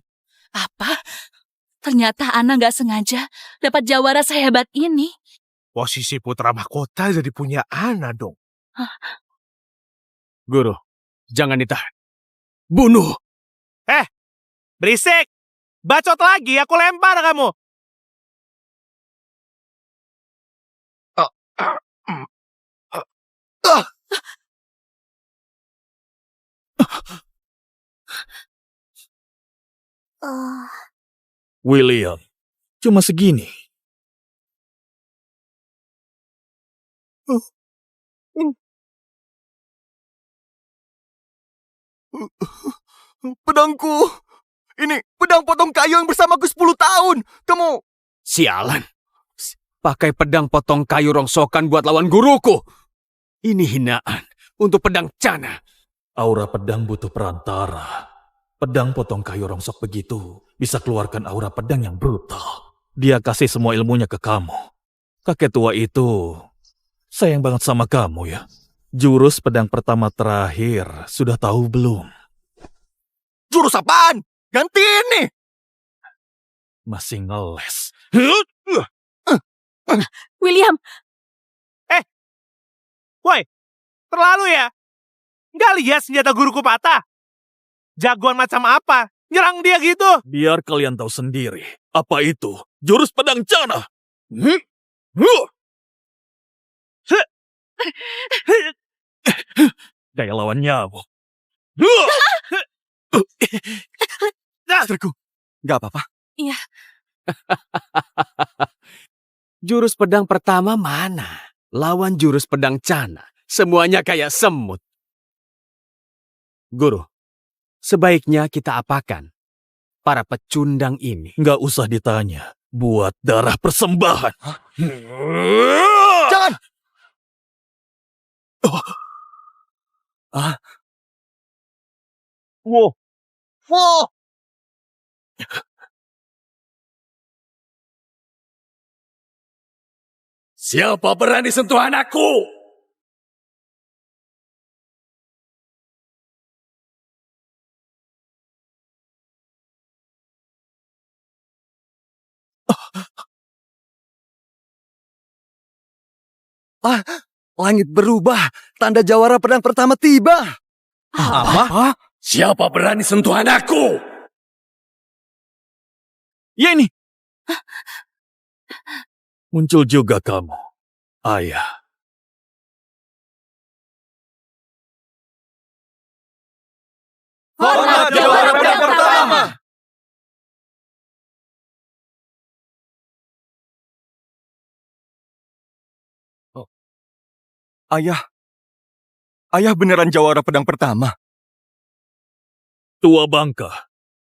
Apa? Ternyata Ana nggak sengaja dapat jawara sehebat ini. Posisi putra mahkota jadi punya Ana dong. Guru, jangan ditahan. Bunuh! Berisik! Bacot lagi, aku lempar kamu. William, cuma segini. Pedangku! Ini pedang potong kayu yang bersamaku 10 tahun. Kamu... Sialan. Pakai pedang potong kayu rongsokan buat lawan guruku. Ini hinaan untuk pedang Cana. Aura pedang butuh perantara. Pedang potong kayu rongsok begitu bisa keluarkan aura pedang yang brutal. Dia kasih semua ilmunya ke kamu. Kakek tua itu sayang banget sama kamu ya. Jurus pedang pertama terakhir sudah tahu belum? Jurus apaan? Ganti ini! Masih ngeles. William, Woi, terlalu ya? Nggak lihat senjata guruku patah? Jagoan macam apa? Nyerang dia gitu? Biar kalian tahu sendiri. Apa itu? Jurus pedang Cana. Kayak lawan nyamuk. Istriku, nggak apa-apa. Jurus pedang pertama mana? Lawan jurus pedang cana. Semuanya kayak semut. Guru, sebaiknya kita apakan para pecundang ini? Nggak usah ditanya. Buat darah persembahan. Jangan! Wow. Wow. Siapa berani sentuh anakku? Langit berubah. Tanda jawara pedang pertama tiba. Apa? Siapa berani sentuh anakku? Ya ini. Muncul juga kamu, ayah. Hormat jawara pedang pertama. Ayah beneran jawara pedang pertama. Tua bangka.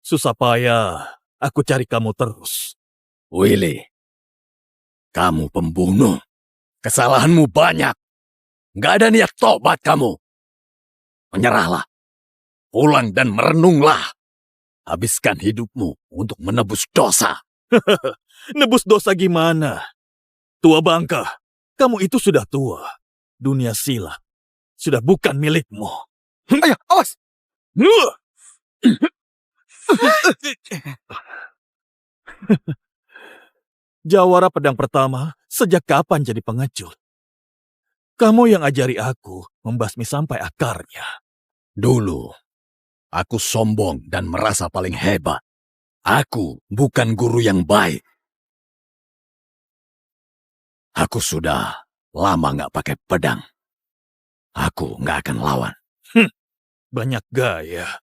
Susah payah. Aku cari kamu terus. Willy, kamu pembunuh. Kesalahanmu banyak. Nggak ada niat tobat kamu. Menyerahlah. Pulang dan merenunglah. Habiskan hidupmu untuk menebus dosa. Nebus dosa gimana? Tua bangka, kamu itu sudah tua. Dunia silat sudah bukan milikmu. Ayah, awas! Jawara pedang pertama sejak kapan jadi pengecut? Kamu yang ajari aku membasmi sampai akarnya. Dulu, aku sombong dan merasa paling hebat. Aku bukan guru yang baik. Aku sudah lama nggak pakai pedang. Aku nggak akan lawan. Banyak gaya.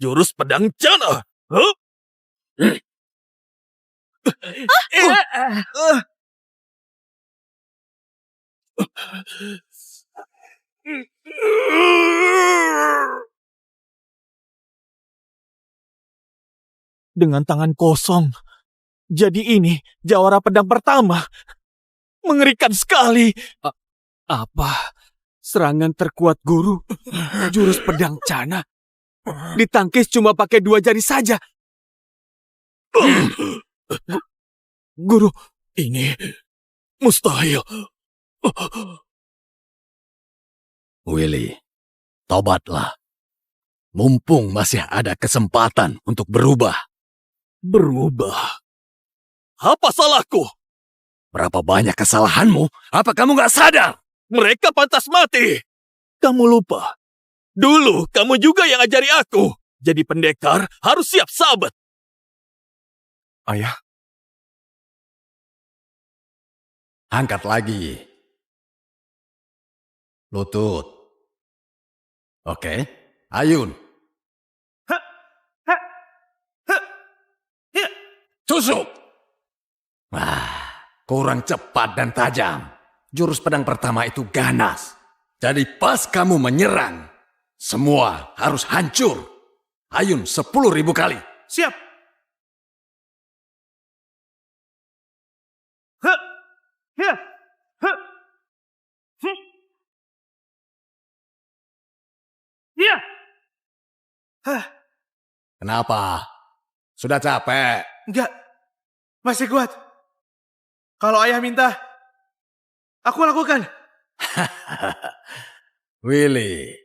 Jurus pedang cana. Huh? Dengan tangan kosong. Jadi ini jawara pedang pertama. Mengerikan sekali. Apa? Serangan terkuat guru? Jurus pedang cana? Ditangkis cuma pakai 2 jari saja. Guru, ini mustahil. Willy, tobatlah. Mumpung masih ada kesempatan untuk berubah. Berubah? Apa salahku? Berapa banyak kesalahanmu? Apa kamu nggak sadar? Mereka pantas mati. Kamu lupa. Dulu kamu juga yang ajari aku. Jadi pendekar harus siap sabet. Ayah, Angkat lagi. Lutut. Oke. Ayun. Tusuk. Kurang cepat dan tajam. Jurus pedang pertama itu ganas. Jadi pas kamu menyerang, semua harus hancur. Ayun 10.000 kali. Siap. Iya. Kenapa? Sudah capek? Enggak. Masih kuat. Kalau ayah minta, aku lakukan. Willy,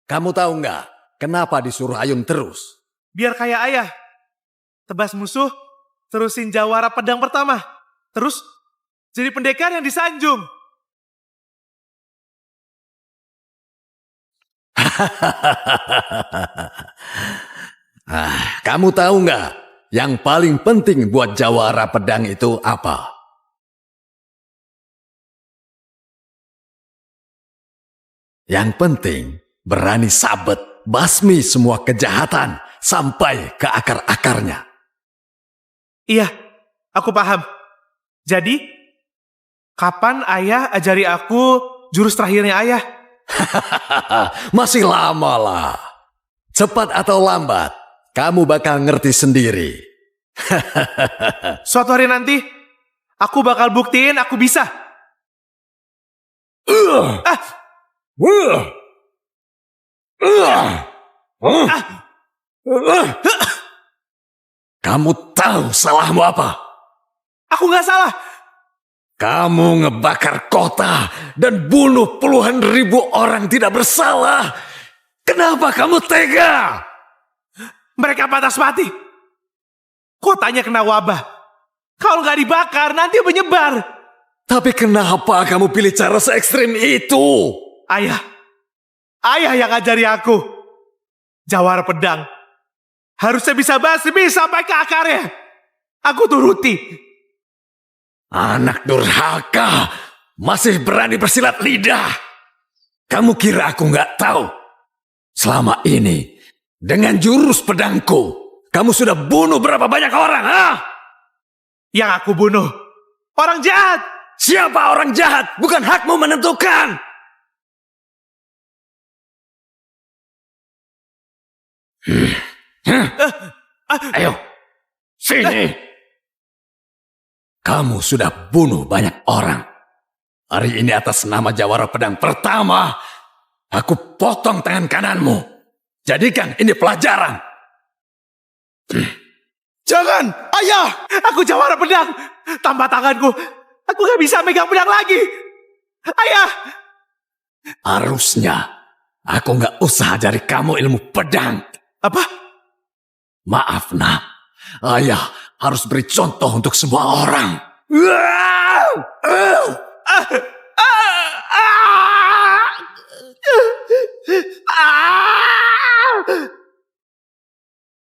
kamu tahu nggak kenapa disuruh Ayun terus? Biar kayak ayah. Tebas musuh, terusin jawara pedang pertama. Terus, jadi pendekar yang disanjung. Kamu tahu nggak yang paling penting buat jawara pedang itu apa? Yang penting berani sabet, basmi semua kejahatan sampai ke akar-akarnya. Iya, aku paham. Jadi, kapan ayah ajari aku jurus terakhirnya ayah? Masih lama lah. Cepat atau lambat, kamu bakal ngerti sendiri. Suatu hari nanti, aku bakal buktiin aku bisa. Kamu tahu salahmu apa? Aku nggak salah. Kamu ngebakar kota dan bunuh puluhan ribu orang tidak bersalah. Kenapa kamu tega? Mereka pantas mati. Kotanya kena wabah. Kalau nggak dibakar, nanti menyebar. Tapi kenapa kamu pilih cara se-ekstrim itu? Ayah yang ngajari aku. Jawara pedang. Harusnya bisa basmi sampai ke akarnya. Aku turuti. Anak durhaka, masih berani bersilat lidah. Kamu kira aku nggak tahu? Selama ini, dengan jurus pedangku, kamu sudah bunuh berapa banyak orang, ha? Yang aku bunuh, orang jahat. Siapa orang jahat? Bukan hakmu menentukan. Ayo, sini. Kamu sudah bunuh banyak orang. Hari ini atas nama Jawara Pedang Pertama, aku potong tangan kananmu. Jadikan ini pelajaran. Jangan, ayah! Aku jawara pedang. Tambah tanganku. Aku gak bisa megang pedang lagi. Ayah! Harusnya aku nggak usah ajari kamu ilmu pedang. Apa? Maaf, nak. Ayah harus beri contoh untuk semua orang.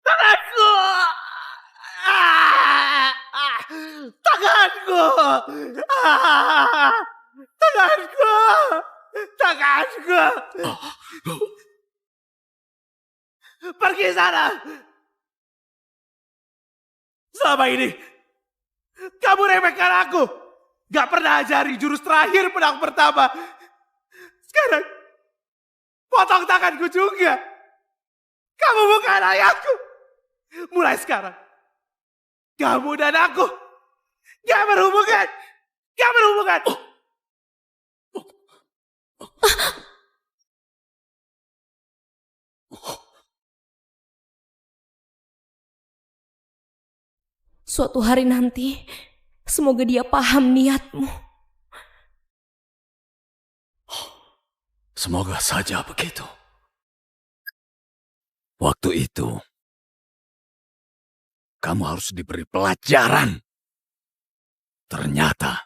Tanganku! Tanganku! Tanganku! Tanganku! Pergi sana! Selama ini, kamu remehkan aku. Gak pernah ajari jurus terakhir pedang pertama. Sekarang, potong tanganku juga. Kamu bukan ayahku. Mulai sekarang, kamu dan aku gak berhubungan. Gak berhubungan. Suatu hari nanti, semoga dia paham niatmu. Semoga saja begitu. Waktu itu, kamu harus diberi pelajaran. Ternyata,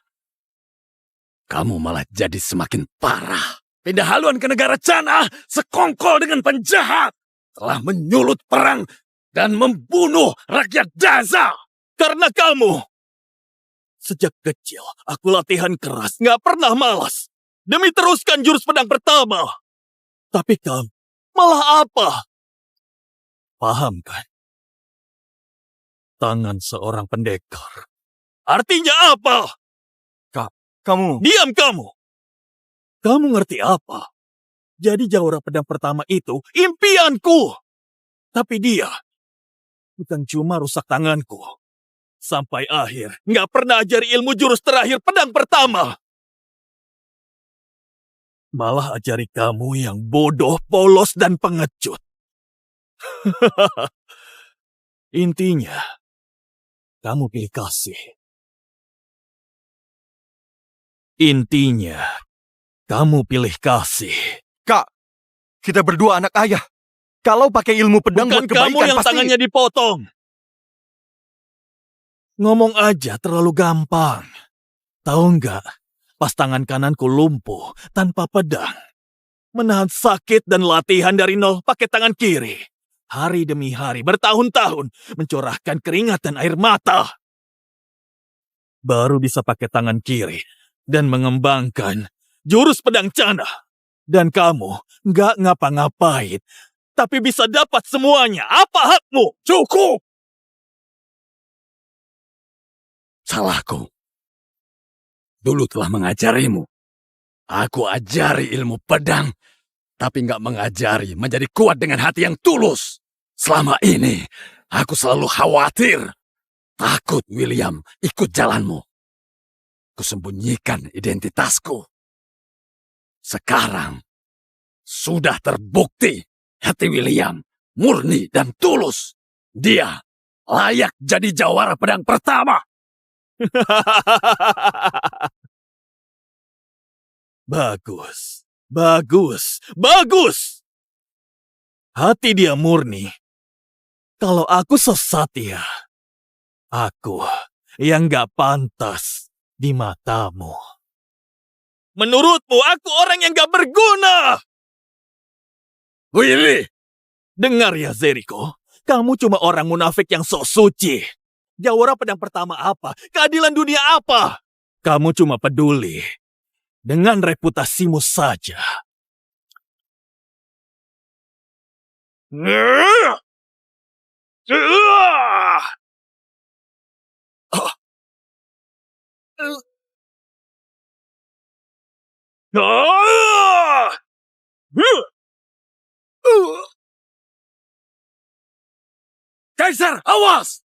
kamu malah jadi semakin parah. Pindah haluan ke negara Cana, sekongkol dengan penjahat. Telah menyulut perang dan membunuh rakyat Daza. Karena kamu. Sejak kecil, aku latihan keras, gak pernah malas. Demi teruskan jurus pedang pertama. Tapi kamu, malah apa? Paham kan? Tangan seorang pendekar. Artinya apa? Kamu... Diam kamu! Kamu ngerti apa? Jadi jawara pedang pertama itu impianku. Tapi dia bukan cuma rusak tanganku. Sampai akhir, nggak pernah ajari ilmu jurus terakhir pedang pertama. Malah ajari kamu yang bodoh, polos, dan pengecut. Intinya, kamu pilih kasih. Intinya, kamu pilih kasih. Kak, kita berdua anak ayah. Kalau pakai ilmu pedang Bukan buat kebaikan kamu yang pasti... tangannya dipotong. Ngomong aja terlalu gampang. Tahu nggak, pas tangan kananku lumpuh tanpa pedang. Menahan sakit dan latihan dari nol pakai tangan kiri. Hari demi hari, bertahun-tahun, mencurahkan keringat dan air mata. Baru bisa pakai tangan kiri dan mengembangkan jurus pedang Cana. Dan kamu nggak ngapa-ngapain. tapi bisa dapat semuanya. Apa hakmu? Cukup! Salahku. Dulu telah mengajarimu. Aku ajari ilmu pedang, tapi nggak mengajari menjadi kuat dengan hati yang tulus. Selama ini, aku selalu khawatir. Takut William ikut jalanmu. Kusembunyikan identitasku. Sekarang, sudah terbukti hati William murni dan tulus. Dia layak jadi jawara pedang pertama. Bagus, bagus, bagus. Hati dia murni. Kalau aku sesat ya, aku yang gak pantas di matamu. Menurutmu aku orang yang gak berguna. Willy, Dengar ya Jericho, kamu cuma orang munafik yang sok suci. Jawara pedang pertama apa? Keadilan dunia apa? Kamu cuma peduli dengan reputasimu saja. Kaisar, awas!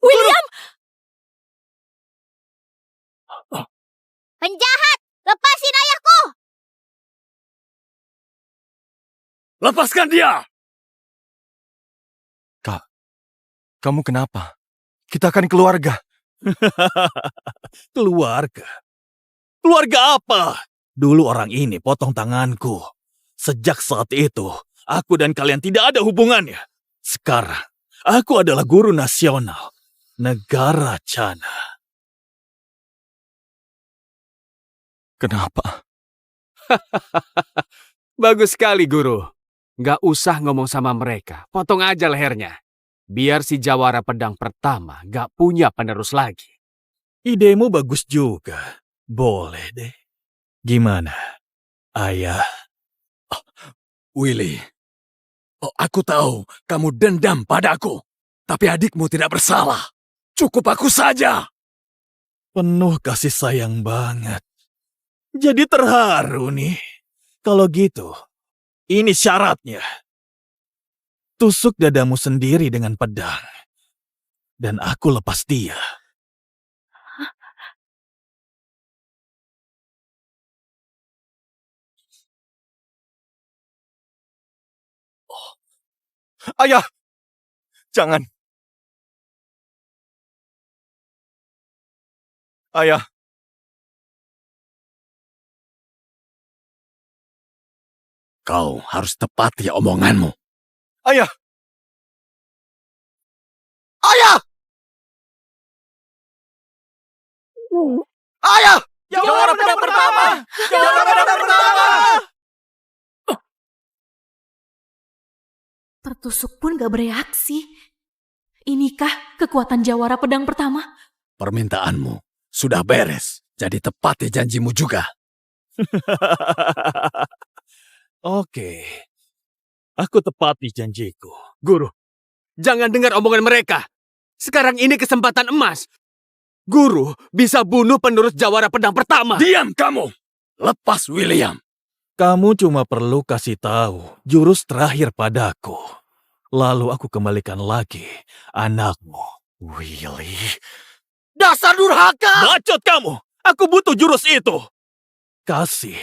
William! Penjahat, lepasin ayahku. Lepaskan dia! Kamu kenapa? Kita kan keluarga. Keluarga? Keluarga apa? Dulu orang ini potong tanganku. Sejak saat itu, aku dan kalian tidak ada hubungannya. Sekarang, aku adalah guru nasional negara Chana. Kenapa? Bagus sekali, Guru. Nggak usah ngomong sama mereka. Potong aja lehernya. Biar si jawara pedang pertama nggak punya penerus lagi. Idemu bagus juga. Boleh deh. Gimana, Ayah? Willy, aku tahu kamu dendam padaku. Tapi adikmu tidak bersalah. Cukup aku saja. Penuh kasih sayang banget. Jadi terharu nih. Kalau gitu, ini syaratnya. Tusuk dadamu sendiri dengan pedang. Dan aku lepas dia. Ayah! Jangan. Ayah. Kau harus tepati omonganmu. Ayah! Ayah! Ayah! Jawara pedang pertama! Jawara pedang pertama! Tertusuk pun gak bereaksi. Inikah kekuatan jawara pedang pertama? Permintaanmu sudah beres. Jadi tepati janjimu juga. Oke. Aku tepati janjiku. Guru, jangan dengar omongan mereka. Sekarang ini kesempatan emas. Guru bisa bunuh penerus jawara pedang pertama. Diam kamu! Lepas William. Kamu cuma perlu kasih tahu jurus terakhir padaku. Lalu aku kembalikan lagi anakmu. Willy. Dasar durhaka! Bacot kamu! Aku butuh jurus itu! Kasih.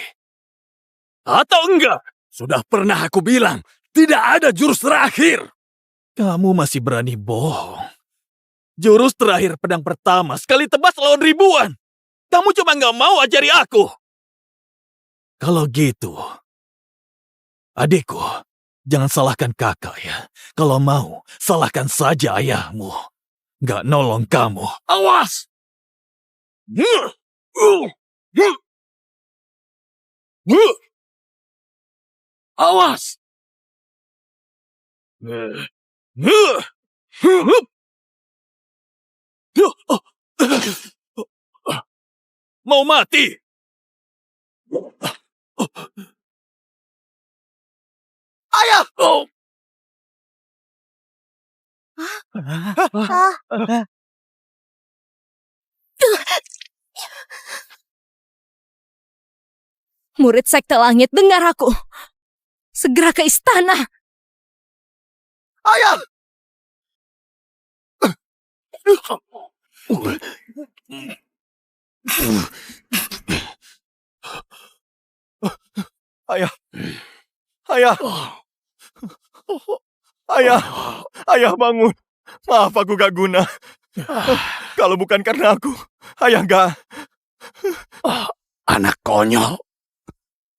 Atau enggak? Sudah pernah aku bilang, tidak ada jurus terakhir. Kamu masih berani bohong. Jurus terakhir pedang pertama sekali tebas lawan ribuan. Kamu cuma nggak mau ajari aku. Kalau gitu, adikku, jangan salahkan kakak ya. Kalau mau, salahkan saja ayahmu. Nggak nolong kamu. Awas! Awas! mau mati. Ayah! Murid Sekte Langit, dengar aku. Segera ke istana. Ayah! Ayah! Ayah! Ayah! Ayah bangun! Maaf aku gak guna. Kalau bukan karena aku, ayah gak... Anak konyol.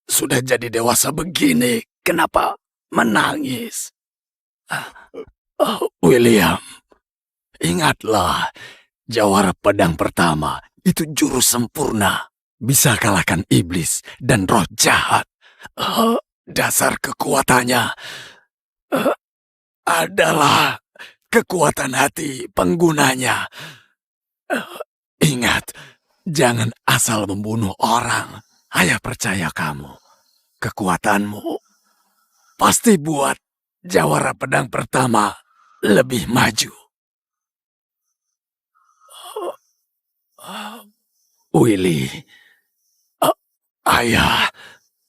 Sudah jadi dewasa begini, kenapa menangis? William, ingatlah, jawara pedang pertama itu jurus sempurna. Bisa kalahkan iblis dan roh jahat. Dasar kekuatannya adalah kekuatan hati penggunanya. Ingat, jangan asal membunuh orang. Ayah percaya kamu. Kekuatanmu pasti buat jawara pedang pertama lebih maju. Willy, ayah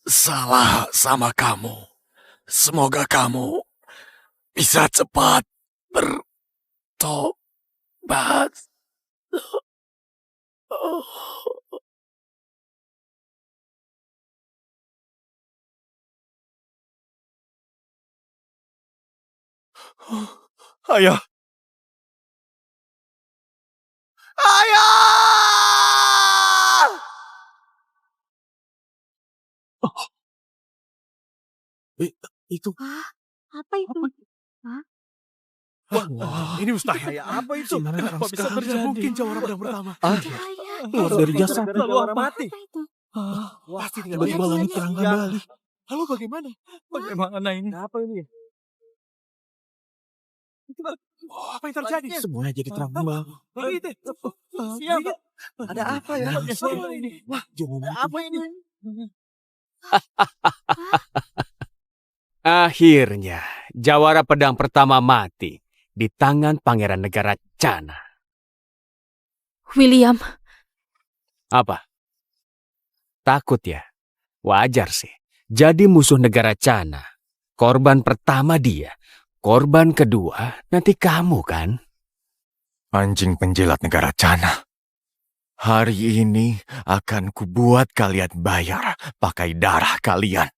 salah sama kamu. Semoga kamu bisa cepat bertobat. Ayah! Ayah! Itu. Apa itu? Wah, ini mustahil. Apa itu? Kenapa bisa terjadi? Mungkin jawara pedang pertama. Keluar dari jasad. Lalu apa? mati. Pasti dengan Tiba-tiba langit terang kembali. Lalu bagaimana? Bagaimana ini? Apa ini? Apa yang terjadi? Semuanya jadi terang kembali. Siapa? Ada apa ya? Apa ini? Wah, jangan Apa ini? Akhirnya, jawara pedang pertama mati di tangan Pangeran Negara Cana. William, Apa? Takut ya? Wajar sih. Jadi musuh negara Cana. Korban pertama dia. Korban kedua nanti kamu kan? Anjing penjilat negara Cana. Hari ini akan kubuat kalian bayar pakai darah kalian.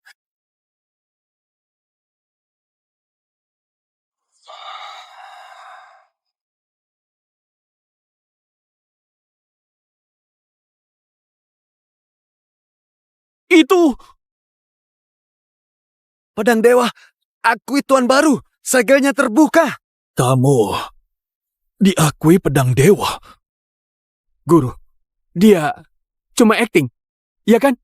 Itu! Pedang Dewa, akui tuan baru. Segelnya terbuka. Kamu diakui pedang dewa. Guru, dia cuma acting, ya kan?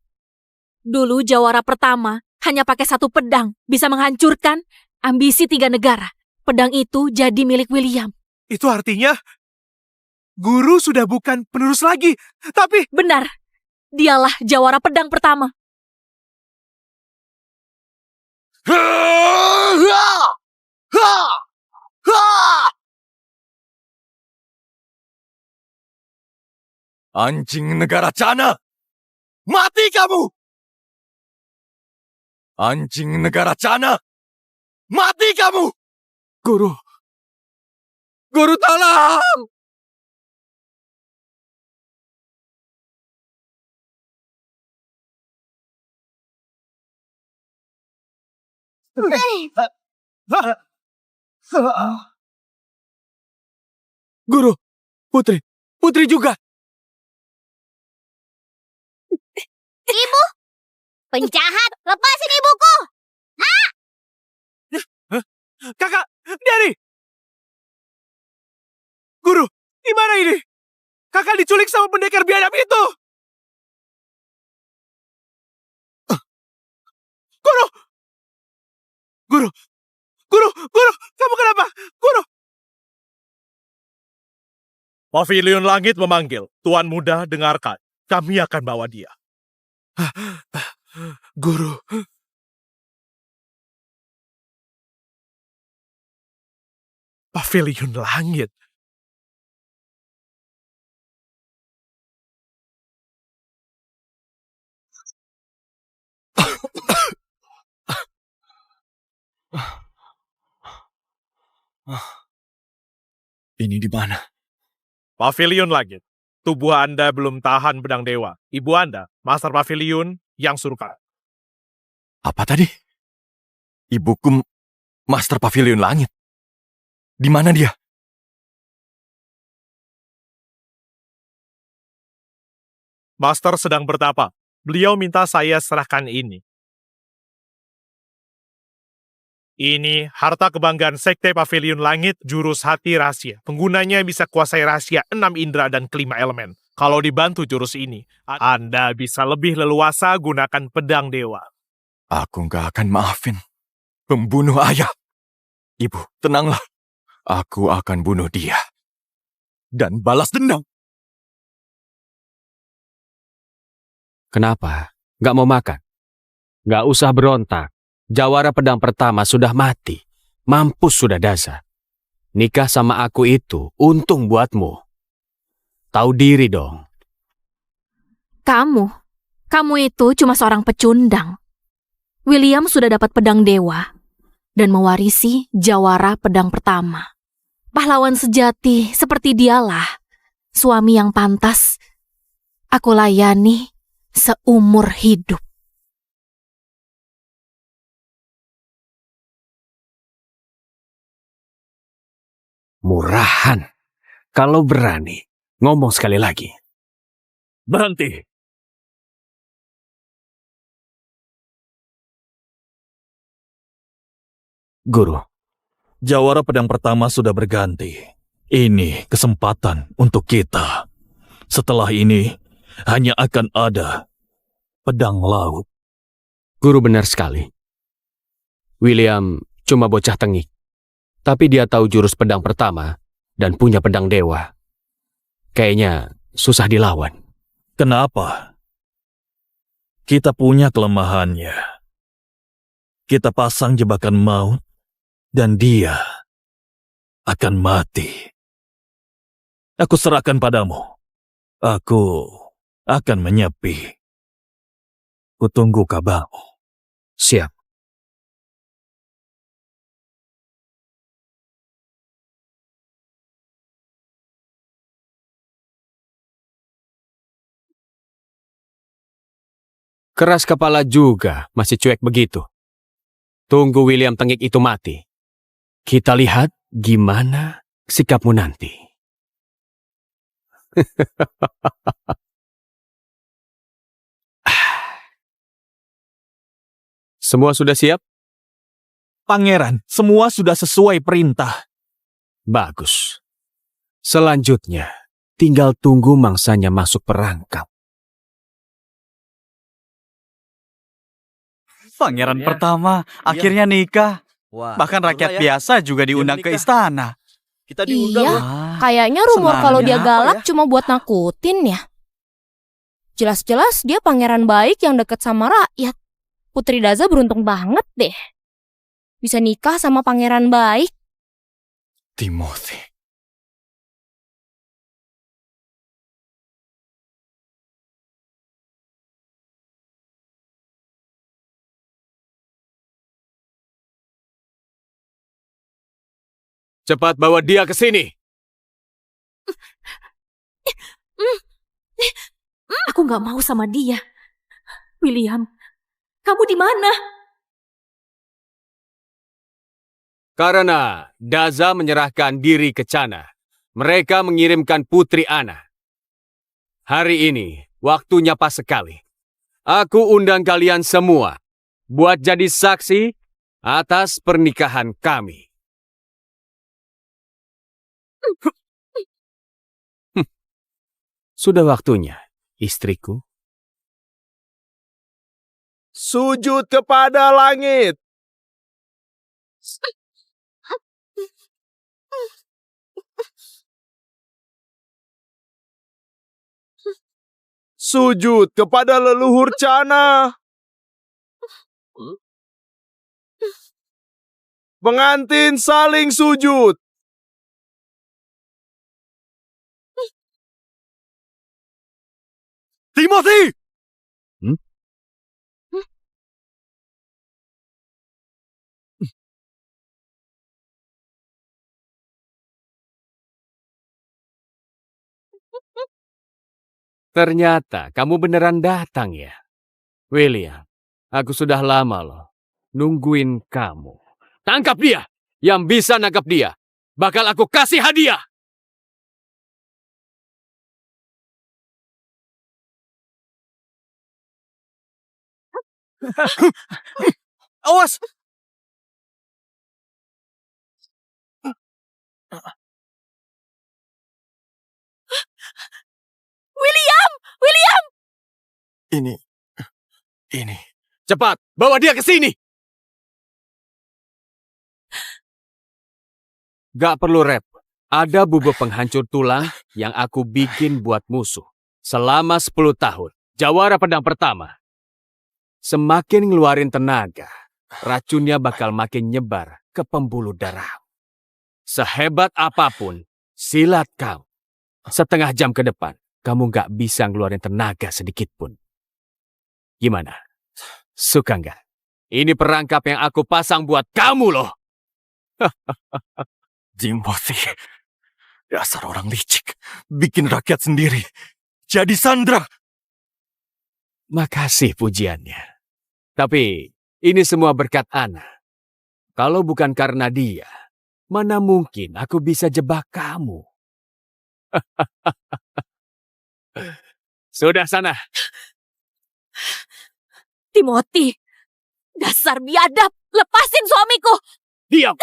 dulu jawara pertama hanya pakai satu pedang bisa menghancurkan ambisi 3 negara. Pedang itu jadi milik William. Itu artinya guru sudah bukan penerus lagi, tapi Benar, dialah jawara pedang pertama. Anjing negara Cana! Mati kamu! Anjing negara Cana! Mati kamu! Guru, guru tolong! Guru, Putri juga. Ibu! Penjahat! Lepasin ibuku! kakak, Dari! Guru, gimana ini? Kakak diculik sama pendekar biadab itu! Guru! Guru, kamu kenapa? Guru! Pavilion Langit memanggil. Tuan Muda, dengarkan. kami akan bawa dia. Guru. Paviliun langit. Ini di mana? Paviliun langit. Tubuh Anda belum tahan pedang dewa. Ibu Anda, Master Paviliun yang surga. Apa tadi? Ibuku Master Paviliun Langit. Di mana dia? Master sedang bertapa. Beliau minta saya serahkan ini. Ini harta kebanggaan Sekte Paviliun Langit, jurus hati rahasia. Penggunanya bisa kuasai rahasia 6 indera dan kelima elemen. Kalau dibantu jurus ini, Anda bisa lebih leluasa gunakan pedang dewa. Aku nggak akan maafin pembunuh ayah. Ibu, tenanglah. Aku akan bunuh dia. Dan balas dendam. Kenapa? Gak mau makan? Gak usah berontak. Jawara pedang pertama sudah mati. Mampus sudah dasar. Nikah sama aku itu untung buatmu. Tahu diri dong. Kamu itu cuma seorang pecundang. William sudah dapat pedang dewa dan mewarisi jawara pedang pertama. Pahlawan sejati seperti dialah suami yang pantas aku layani seumur hidup. Murahan. Kalau berani, ngomong sekali lagi. Berhenti. Guru, jawara pedang pertama sudah berganti. Ini kesempatan untuk kita. Setelah ini, hanya akan ada pedang laut. Guru benar sekali. William cuma bocah tengik. Tapi dia tahu jurus pedang pertama dan punya pedang dewa. Kayaknya susah dilawan. Kenapa? Kita punya kelemahannya. Kita pasang jebakan maut dan dia akan mati. Aku serahkan padamu. Aku akan menyepi. Kutunggu kabarmu. Siap. Keras kepala juga, masih cuek begitu. Tunggu William tengik itu mati. Kita lihat gimana sikapmu nanti. Semua sudah siap? Pangeran, semua sudah sesuai perintah. Bagus. Selanjutnya, tinggal tunggu mangsanya masuk perangkap. Pangeran pertama akhirnya nikah. Bahkan rakyat biasa juga diundang ke istana. Kita Iya, Wah, kayaknya rumor senangnya kalau dia apa galak ya? cuma buat nakutin ya. Jelas-jelas dia pangeran baik yang deket sama rakyat. Putri Daza beruntung banget deh. Bisa nikah sama pangeran baik. Timothy. Cepat bawa dia ke sini. Aku nggak mau sama dia. William, kamu di mana? Karena Daza menyerahkan diri ke Cana, mereka mengirimkan Putri Ana. Hari ini, waktunya pas sekali. Aku undang kalian semua buat jadi saksi atas pernikahan kami. Sudah waktunya, istriku. Sujud kepada langit. Sujud kepada leluhur Cana. Pengantin saling sujud. Timothy! Ternyata kamu beneran datang ya. William, aku sudah lama loh nungguin kamu. Tangkap dia! Yang bisa nangkap dia, bakal aku kasih hadiah! Awas! William! William! Ini. Cepat, bawa dia ke sini! Gak perlu repot. Ada bubuk penghancur tulang yang aku bikin buat musuh. Selama 10 tahun, jawara pedang pertama. Semakin ngeluarin tenaga, racunnya bakal makin nyebar ke pembuluh darah. Sehebat apapun silat kamu, setengah jam ke depan, kamu gak bisa ngeluarin tenaga sedikit pun. Gimana? Suka nggak? Ini perangkap yang aku pasang buat kamu loh. Timothy. Dasar orang licik. Bikin rakyat sendiri. Jadi sandra. Makasih pujiannya. Tapi ini semua berkat Ana. Kalau bukan karena dia, mana mungkin aku bisa jebak kamu. Sudah sana. Timothy, dasar biadab, lepasin suamiku. Diam.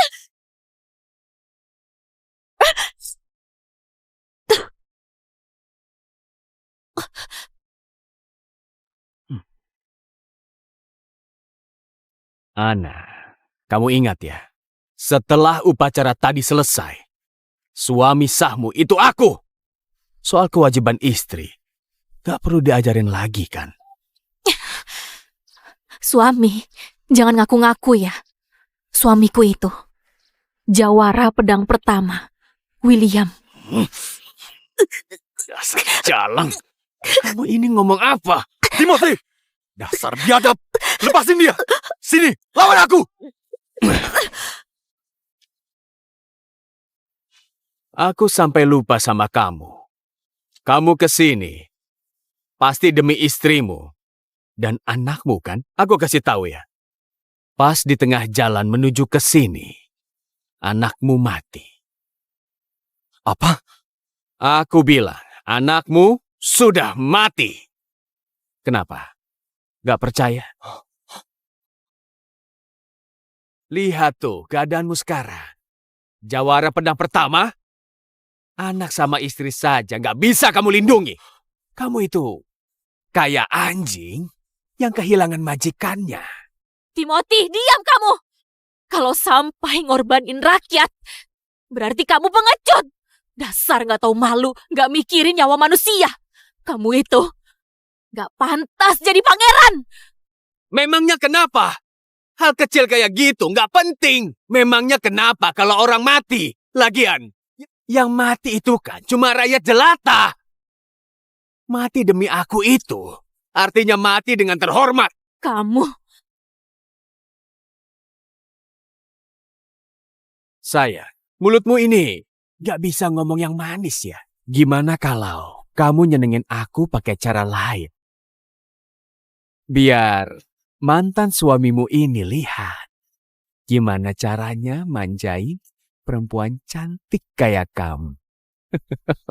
Ana, kamu ingat ya, setelah upacara tadi selesai, suami sahmu itu aku. Soal kewajiban istri, gak perlu diajarin lagi kan? Suami, jangan ngaku-ngaku ya. Suamiku itu jawara pedang pertama, William. Dasar jalang. Kamu ini ngomong apa? Timothy! Dasar biadab. Lepasin dia. Sini, lawan aku. Aku sampai lupa sama kamu. Kamu kesini pasti demi istrimu dan anakmu kan? Aku kasih tahu ya. Pas di tengah jalan menuju ke sini, anakmu mati. Apa? Aku bilang, anakmu sudah mati. Kenapa? Gak percaya? Lihat tuh keadaanmu sekarang. Jawara pedang pertama, anak sama istri saja gak bisa kamu lindungi. Kamu itu kayak anjing yang kehilangan majikannya. Timothy, diam kamu. Kalau sampai ngorbanin rakyat, berarti kamu pengecut. Dasar gak tahu malu, gak mikirin nyawa manusia. Kamu itu gak pantas jadi pangeran. Memangnya kenapa? Hal kecil kayak gitu gak penting. Memangnya kenapa kalau orang mati? Lagian, yang mati itu kan cuma rakyat jelata. Mati demi aku itu artinya mati dengan terhormat. Kamu, Sayang, mulutmu ini gak bisa ngomong yang manis ya. Gimana kalau kamu nyenengin aku pakai cara lain? Biar mantan suamimu ini lihat gimana caranya manjain perempuan cantik kayak kamu.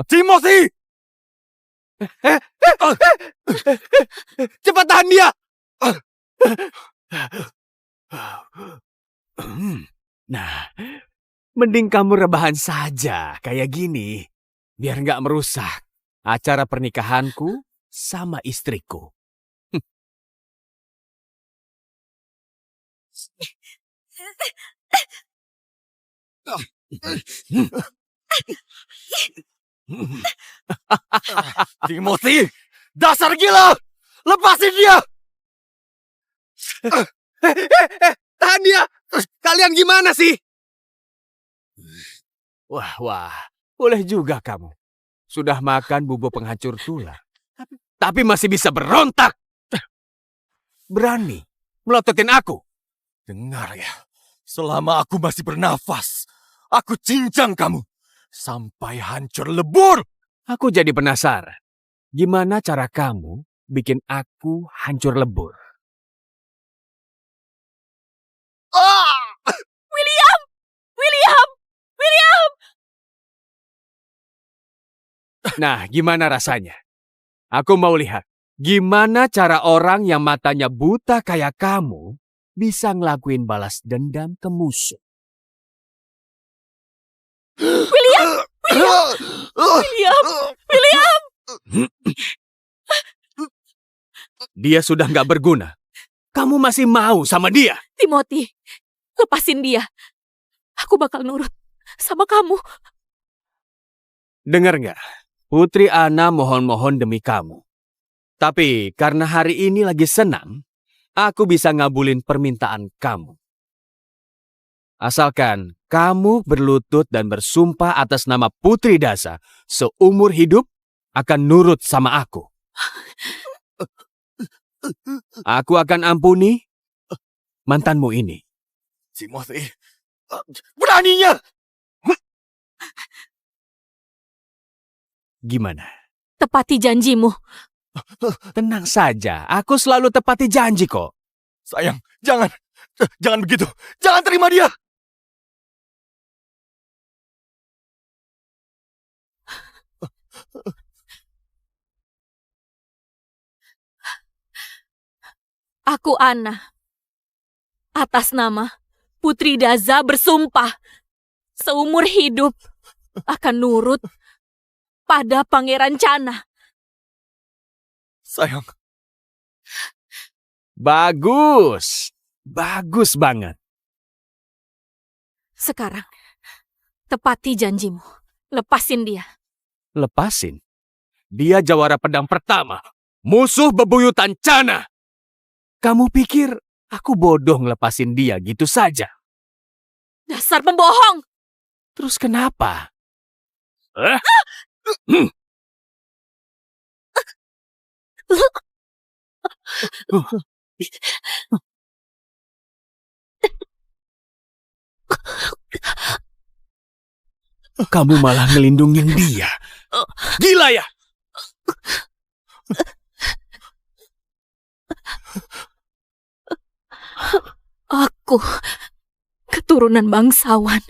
Timothy! Cepat tahan dia! Nah, mending kamu rebahan saja kayak gini. Biar nggak merusak acara pernikahanku sama istriku. Timothy! Dasar gila! Lepasin dia! Tahan dia! Kalian gimana sih? Wah, boleh juga kamu. Sudah makan bubuk penghancur tulang. Tapi masih bisa berontak. Berani melototin aku. Dengar ya, selama aku masih bernafas, aku cincang kamu sampai hancur lebur. Aku jadi penasaran. Gimana cara kamu bikin aku hancur lebur? William! William! William! Nah, gimana rasanya? Aku mau lihat. Gimana cara orang yang matanya buta kayak kamu bisa ngelakuin balas dendam ke musuh? William! William! William! Dia sudah nggak berguna. Kamu masih mau sama dia? Timothy, lepasin dia. Aku bakal nurut sama kamu. Dengar nggak? Putri Ana mohon-mohon demi kamu. Tapi karena hari ini lagi senang, aku bisa ngabulin permintaan kamu. Asalkan kamu berlutut dan bersumpah atas nama Putri Dasa seumur hidup akan nurut sama aku. Aku akan ampuni mantanmu ini. Timothy, beraninya! Gimana? Tepati janjimu. Tenang saja, aku selalu tepati janji kok. Sayang, jangan begitu. Jangan terima dia. Aku Ana. Atas nama Putri Daza bersumpah seumur hidup akan nurut pada Pangeran Cana. Sayang. Bagus. Bagus banget. Sekarang, tepati janjimu. Lepasin dia. Lepasin. Dia jawara pedang pertama. Musuh bebuyutan Cana. Kamu pikir aku bodoh ngelepasin dia gitu saja? Dasar pembohong! Terus kenapa? Kamu malah ngelindungin dia. Gila ya? Aku, keturunan bangsawan,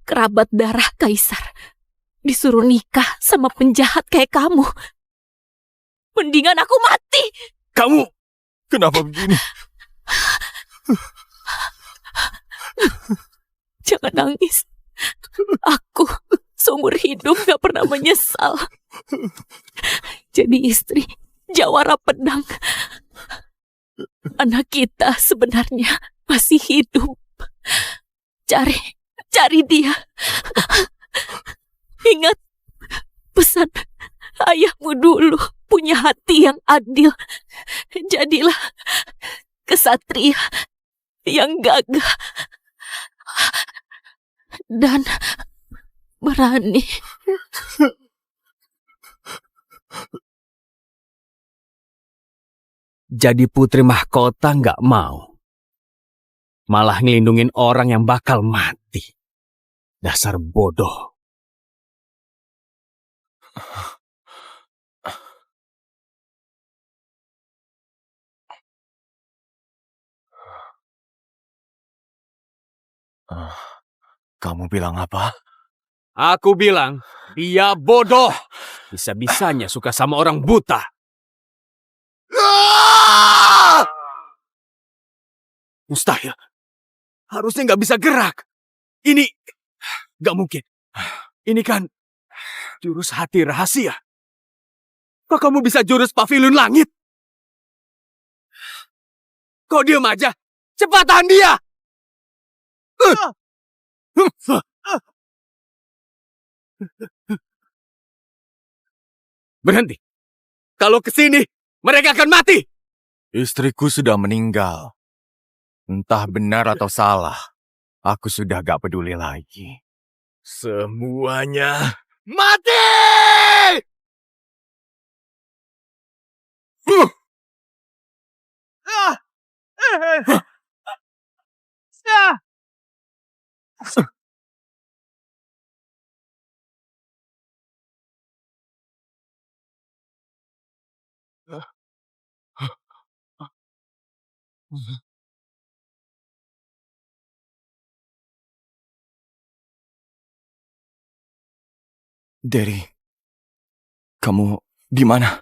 kerabat darah kaisar, disuruh nikah sama penjahat kayak kamu. Mendingan aku mati. Kamu kenapa begini? Jangan nangis. Aku seumur hidup gak pernah menyesal jadi istri jawara pedang. Anak kita sebenarnya masih hidup. Cari dia. Ingat pesan ayahmu dulu, punya hati yang adil. Jadilah kesatria yang gagah dan berani. Jadi putri mahkota nggak mau. Malah ngelindungin orang yang bakal mati. Dasar bodoh. Kamu bilang apa? Aku bilang, dia bodoh. Bisa-bisanya suka sama orang buta. Mustahil. Harusnya nggak bisa gerak. Ini nggak mungkin. Ini kan jurus hati rahasia. Kok kamu bisa jurus pavilion langit? Kok diam aja? Cepat tahan dia! Berhenti. Kalau kesini, mereka akan mati. Istriku sudah meninggal. Entah benar atau salah, aku sudah gak peduli lagi. Semuanya mati! Derry, kamu di mana?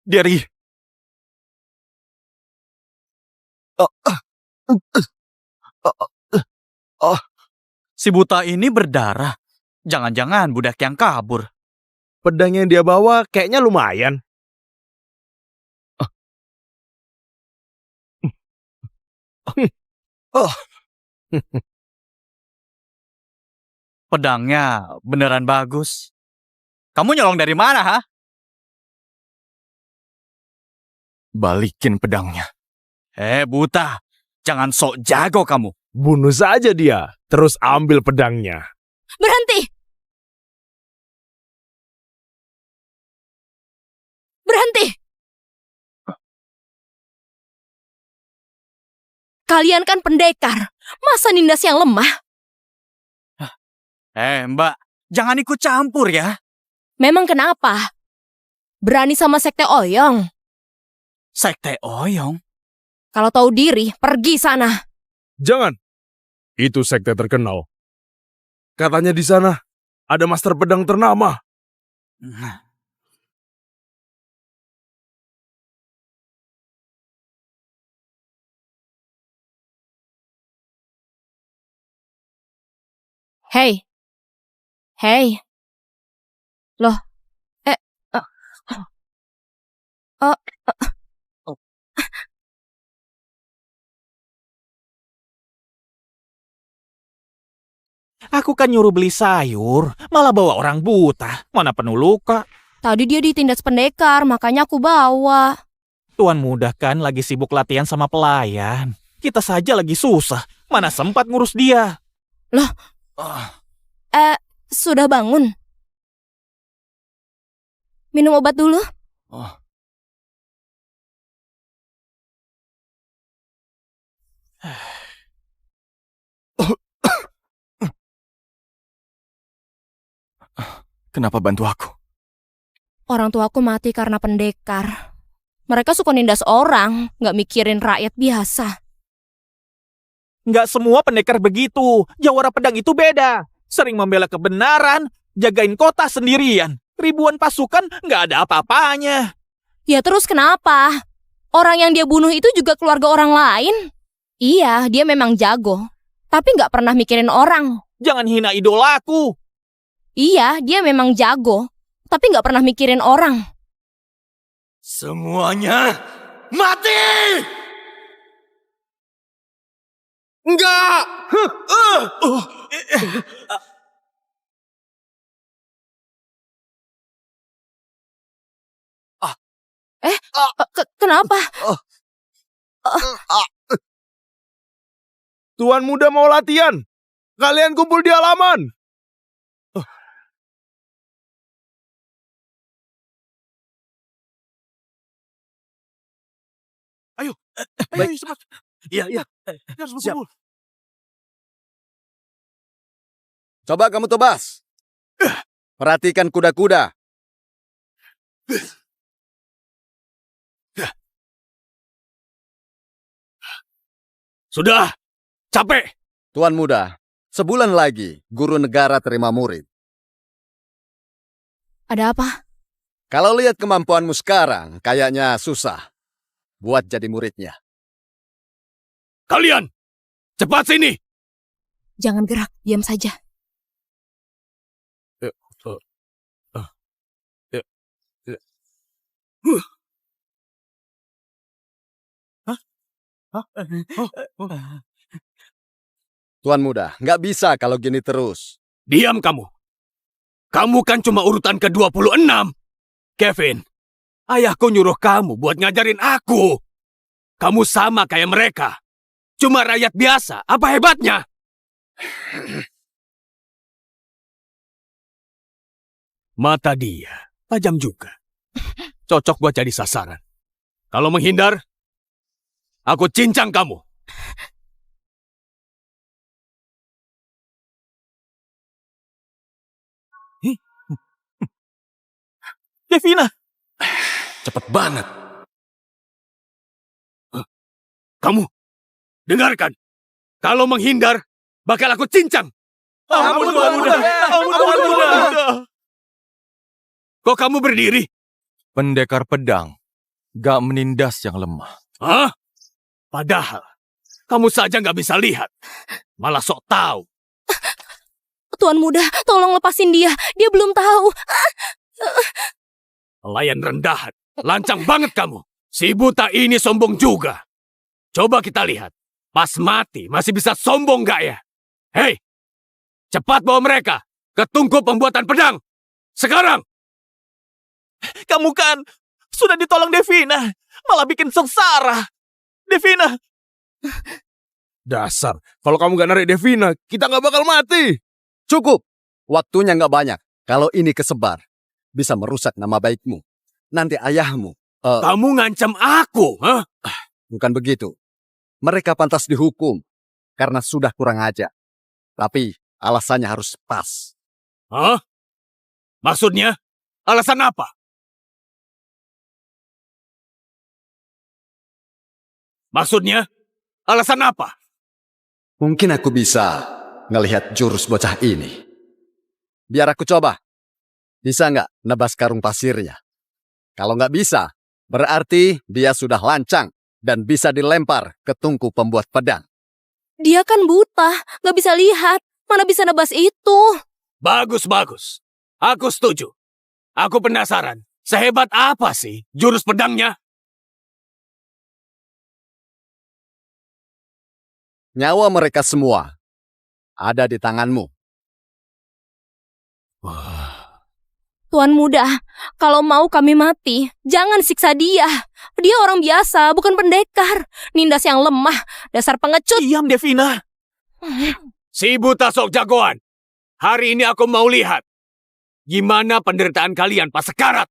Derry! Si buta ini berdarah. Jangan-jangan budak yang kabur. Pedang yang dia bawa kayaknya lumayan. Pedangnya beneran bagus. Kamu nyolong dari mana, ha? Balikin pedangnya. Buta. Jangan sok jago kamu. Bunuh saja dia, terus ambil pedangnya. Berhenti! Berhenti! Kalian kan pendekar. Masa nindas yang lemah? Mbak. Jangan ikut campur ya. Memang kenapa? Berani sama Sekte Oyong? Sekte Oyong? Kalau tahu diri, pergi sana. Jangan. Itu sekte terkenal. Katanya di sana ada master pedang ternama. Hei. Hei. Loh. Aku kan nyuruh beli sayur, malah bawa orang buta. Mana penuh luka. Tadi dia ditindas pendekar, makanya aku bawa. Tuan muda kan lagi sibuk latihan sama pelayan. Kita saja lagi susah. Mana sempat ngurus dia. Loh. Sudah bangun? Minum obat dulu. Kenapa bantu aku? Orang tuaku mati karena pendekar. Mereka suka nindas orang, nggak mikirin rakyat biasa. Nggak semua pendekar begitu. Jawara pedang itu beda. Sering membela kebenaran, jagain kota sendirian. Ribuan pasukan nggak ada apa-apanya. Ya terus kenapa? Orang yang dia bunuh itu juga keluarga orang lain. Iya, dia memang jago. Tapi nggak pernah mikirin orang. Jangan hina idolaku. Iya, dia memang jago. Tapi nggak pernah mikirin orang. Semuanya mati! Enggak! Kenapa? Tuan muda mau latihan. Kalian kumpul di halaman. Ayo, Baik. cepat. Iya. Harus Siap. berkumpul. Coba kamu tebas. Perhatikan kuda-kuda. Sudah, capek. Tuan muda, sebulan lagi guru negara terima murid. Ada apa? Kalau lihat kemampuanmu sekarang, kayaknya susah buat jadi muridnya. Kalian, cepat sini. Jangan gerak, diam saja. Tuan muda, nggak bisa kalau gini terus. Diam kamu. Kamu kan cuma urutan ke-26. Kevin, Ayahku nyuruh kamu buat ngajarin aku. Kamu sama kayak mereka. Cuma rakyat biasa. Apa hebatnya? Mata dia tajam juga. Cocok buat jadi sasaran. Kalau menghindar, aku cincang kamu. Devina, Cepet banget. Kamu, dengarkan. Kalau menghindar, bakal aku cincang. ampun Tuan Muda, ampun Tuan Muda. Kok kamu berdiri? Pendekar pedang gak menindas yang lemah. Hah? Padahal, kamu saja nggak bisa lihat. Malah sok tahu. Tuan Muda, tolong lepasin dia. Dia belum tahu. Pelayan rendahan. Lancang banget kamu. Si buta ini sombong juga. Coba kita lihat. Pas mati masih bisa sombong nggak ya? Hei, cepat bawa mereka ke tungku pembuatan pedang. Sekarang! Kamu kan sudah ditolong Devina, malah bikin sengsara. Devina, Dasar, kalau kamu gak narik Devina, kita gak bakal mati. Cukup. Waktunya nggak banyak. Kalau ini kesebar, bisa merusak nama baikmu. Nanti ayahmu. Kamu ngancam aku, hah? Bukan begitu. Mereka pantas dihukum karena sudah kurang ajar. Tapi alasannya harus pas. Hah? Maksudnya? Alasan apa? Maksudnya? Alasan apa? Mungkin aku bisa ngelihat jurus bocah ini. Biar aku coba. Bisa nggak nebas karung pasirnya? Kalau nggak bisa, berarti dia sudah lancang dan bisa dilempar ke tungku pembuat pedang. Dia kan buta, nggak bisa lihat. Mana bisa nebas itu? Bagus, bagus. Aku setuju. Aku penasaran. Sehebat apa sih jurus pedangnya? Nyawa mereka semua ada di tanganmu. Tuan Muda, kalau mau kami mati, jangan siksa dia. Dia orang biasa, bukan pendekar. Nindas yang lemah, dasar pengecut. diam Devina. Si buta sok jagoan. Hari ini aku mau lihat. Gimana penderitaan kalian pas sekarat?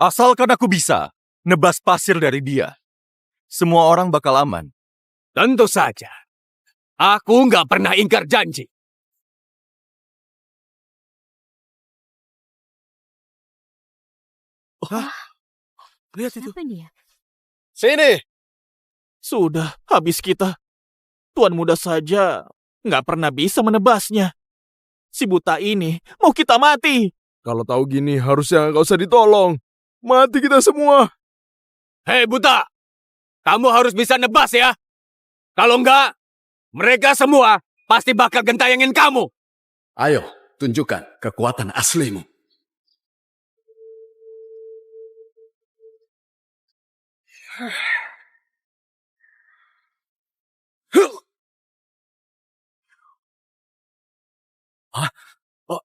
Asalkan aku bisa nebas pasir dari dia, semua orang bakal aman. Tentu saja. Aku nggak pernah ingkar janji. Lihat itu. Sini. Sudah habis kita. Tuan Muda saja nggak pernah bisa menebasnya. Si buta ini mau kita mati. Kalau tahu gini, harusnya gak usah ditolong. Mati kita semua. Hei buta, kamu harus bisa nebas ya. Kalau enggak, mereka semua pasti bakal gentayangin kamu. Ayo, tunjukkan kekuatan aslimu. Hah? Oh.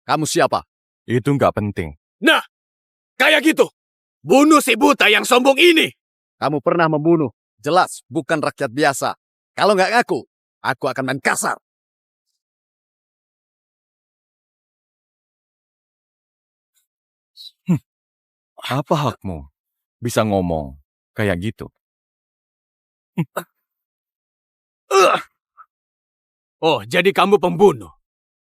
Kamu siapa? Itu nggak penting. Nah, kayak gitu. Bunuh si buta yang sombong ini. Kamu pernah membunuh. Jelas bukan rakyat biasa. Kalau nggak ngaku, aku akan main kasar. Apa hakmu bisa ngomong kayak gitu? Oh, jadi kamu pembunuh.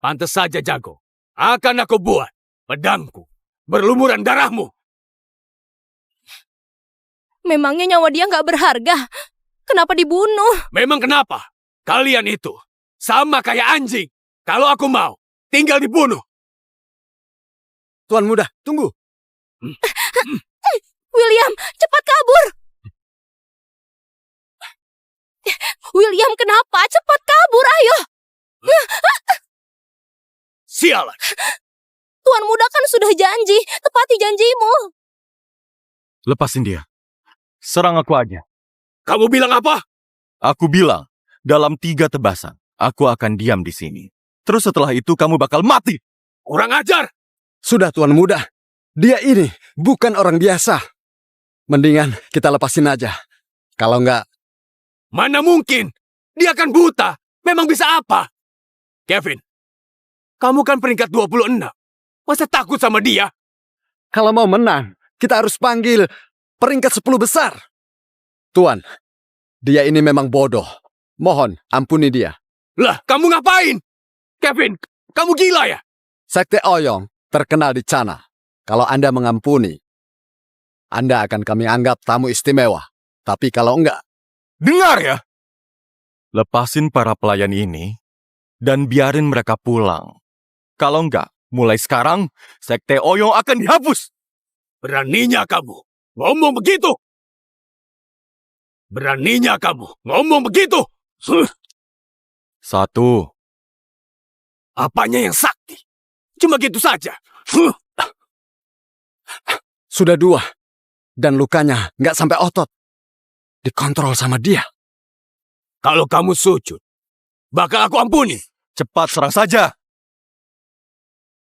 Pantes saja jago. Akan aku buat pedangku berlumuran darahmu. Memangnya nyawa dia nggak berharga? Kenapa dibunuh? Memang kenapa? Kalian itu sama kayak anjing. Kalau aku mau, tinggal dibunuh. Tuan Muda, tunggu. William, cepat kabur! William, kenapa? Cepat kabur, ayo! Sialan. Tuan Muda kan sudah janji, tepati janjimu. Lepasin dia. Serang aku aja. Kamu bilang apa? Aku bilang, dalam 3 tebasan, aku akan diam di sini. Terus setelah itu kamu bakal mati. Kurang ajar! Sudah Tuan Muda, dia ini bukan orang biasa. Mendingan kita lepasin aja. Kalau enggak, Mana mungkin? Dia kan buta. Memang bisa apa? Kevin, kamu kan peringkat 26. Masa takut sama dia? kalau mau menang, kita harus panggil peringkat 10 besar. Tuan, dia ini memang bodoh. Mohon ampuni dia. Lah, kamu ngapain? Kevin, kamu gila ya? Sekte Oyong terkenal di Chana. Kalau Anda mengampuni, Anda akan kami anggap tamu istimewa. Tapi kalau enggak, Dengar ya. Lepasin para pelayan ini dan biarin mereka pulang. Kalau enggak, mulai sekarang Sekte Oyong akan dihapus. Beraninya kamu ngomong begitu? Beraninya kamu ngomong begitu? 1. Apanya yang sakti? Cuma gitu saja. sudah 2. Dan lukanya nggak sampai otot. Dikontrol sama dia. Kalau kamu sujud, bakal aku ampuni. Cepat serang saja.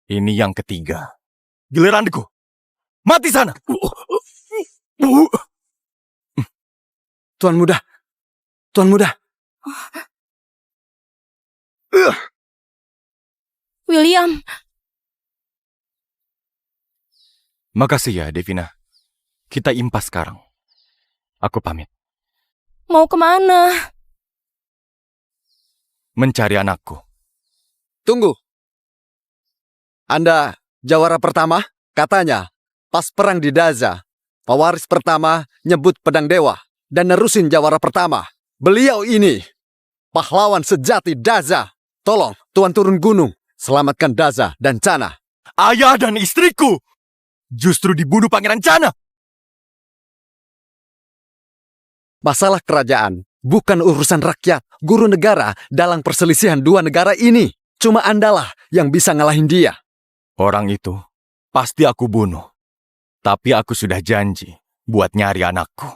Ini yang ketiga. Giliranku. Mati sana. Tuan Muda. Tuan Muda. William, Makasih ya, Devina. Kita impas sekarang. Aku pamit. mau kemana? Mencari anakku. Tunggu. Anda jawara pertama? Katanya, pas perang di Daza, pewaris pertama nyebut pedang dewa dan nerusin jawara pertama. Beliau ini, pahlawan sejati Daza. Tolong, Tuan turun gunung. Selamatkan Daza dan Chana. Ayah dan istriku justru dibunuh Pangeran Chana. Masalah kerajaan bukan urusan rakyat, guru negara dalam perselisihan 2 negara ini. Cuma Andalah yang bisa ngalahin dia. Orang itu pasti aku bunuh. Tapi aku sudah janji buat nyari anakku.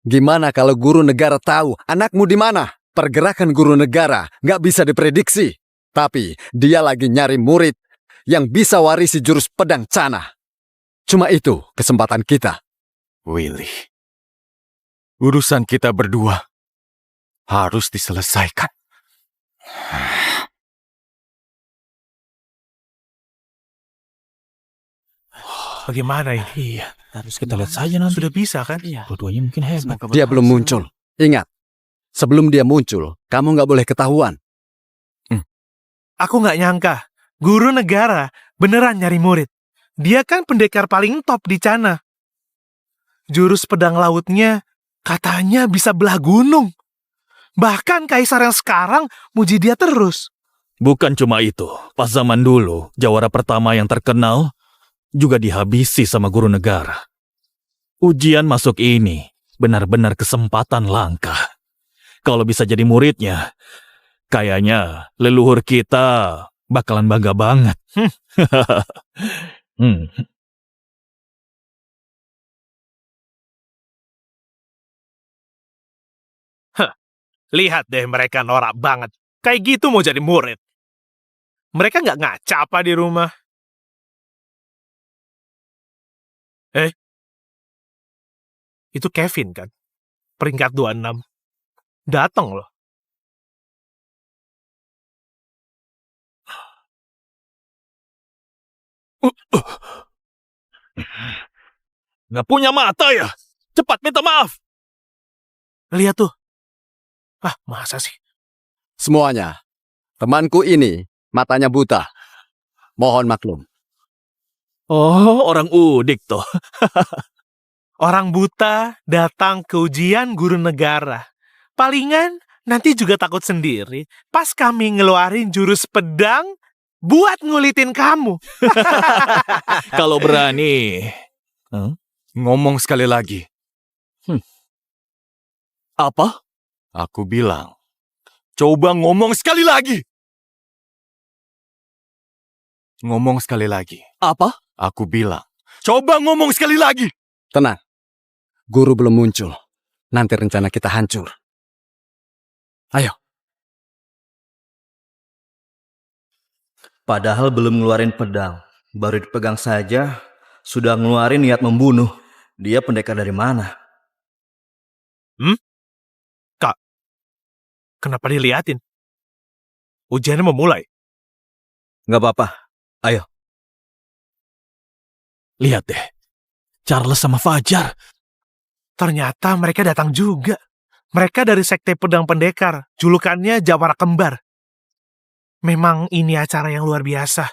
Gimana kalau guru negara tahu anakmu di mana? Pergerakan guru negara nggak bisa diprediksi. Tapi dia lagi nyari murid yang bisa warisi jurus pedang Chana. Cuma itu kesempatan kita. Willy, urusan kita berdua harus diselesaikan. Bagaimana ini? Iya, harus kita lihat saja nanti. Sudah bisa kan? Dua-duanya mungkin hebat. Dia belum muncul. Ingat, sebelum dia muncul, kamu nggak boleh ketahuan. Aku nggak nyangka, guru negara beneran nyari murid. Dia kan pendekar paling top di Chana. Jurus pedang lautnya katanya bisa belah gunung. Bahkan kaisar yang sekarang muji dia terus. Bukan cuma itu. Pas zaman dulu, jawara pertama yang terkenal juga dihabisi sama guru negara. Ujian masuk ini benar-benar kesempatan langka. Kalau bisa jadi muridnya, kayaknya leluhur kita bakalan bangga banget. Lihat deh mereka norak banget. Kayak gitu mau jadi murid. Mereka nggak ngaca apa di rumah? Itu Kevin kan? Peringkat 26. Datang loh. Nggak punya mata ya? Cepat minta maaf. Lihat tuh. Ah, masa sih? Semuanya, temanku ini matanya buta. Mohon maklum. Oh, orang udik toh. Orang buta datang ke ujian guru negara. Palingan nanti juga takut sendiri pas kami ngeluarin jurus pedang buat ngulitin kamu. Kalau berani. Ngomong sekali lagi. Apa? Aku bilang, coba ngomong sekali lagi. Ngomong sekali lagi. Apa? Aku bilang, coba ngomong sekali lagi. Tenang. Guru belum muncul. Nanti rencana kita hancur. Ayo. Padahal belum ngeluarin pedang. Baru dipegang saja, sudah ngeluarin niat membunuh. Dia pendekar dari mana? Kak, kenapa diliatin? Ujiannya mau mulai. Nggak apa-apa. Ayo. Lihat deh, Charles sama Fajar. Ternyata mereka datang juga. Mereka dari Sekte Pedang Pendekar. Julukannya Jawara Kembar. Memang ini acara yang luar biasa.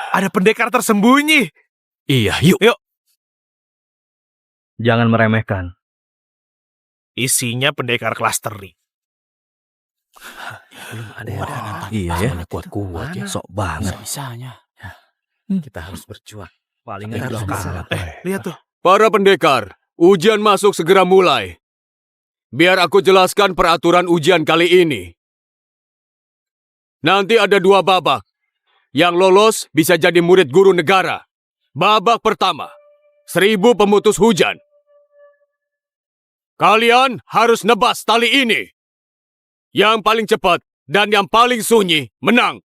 Ada pendekar tersembunyi. Iya, yuk. Jangan meremehkan. Isinya pendekar kelas teri. Iya ya. Kuat-kuat ya. Sok banget. Bisanya. Kita harus berjuang. Paling nggak harus kalah. Lihat tuh. Para pendekar, ujian masuk segera mulai. Biar aku jelaskan peraturan ujian kali ini. Nanti ada 2 babak. Yang lolos bisa jadi murid guru negara. Babak pertama, 1000 pemutus hujan. Kalian harus nebas tali ini. Yang paling cepat dan yang paling sunyi menang.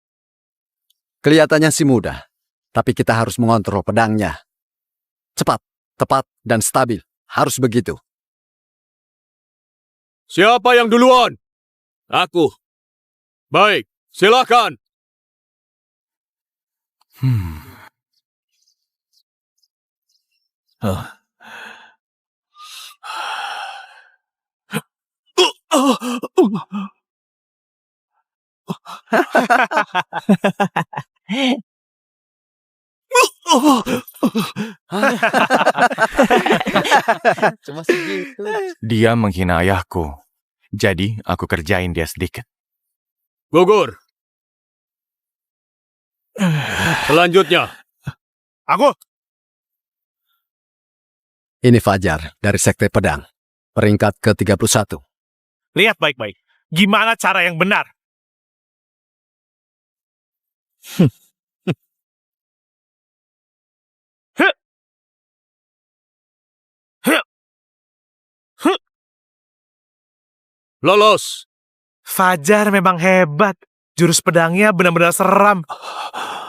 Kelihatannya sih mudah. Tapi kita harus mengontrol pedangnya. Cepat, tepat, dan stabil. Harus begitu. Siapa yang duluan? Aku. Baik, silakan. Cuma segitu. Dia menghina ayahku. Jadi aku kerjain dia sedikit. Gugur. Selanjutnya. Aku. Ini Fajar dari Sekte Pedang. Peringkat ke-31. Lihat baik-baik. Gimana cara yang benar? Lolos. Fajar memang hebat. Jurus pedangnya benar-benar seram.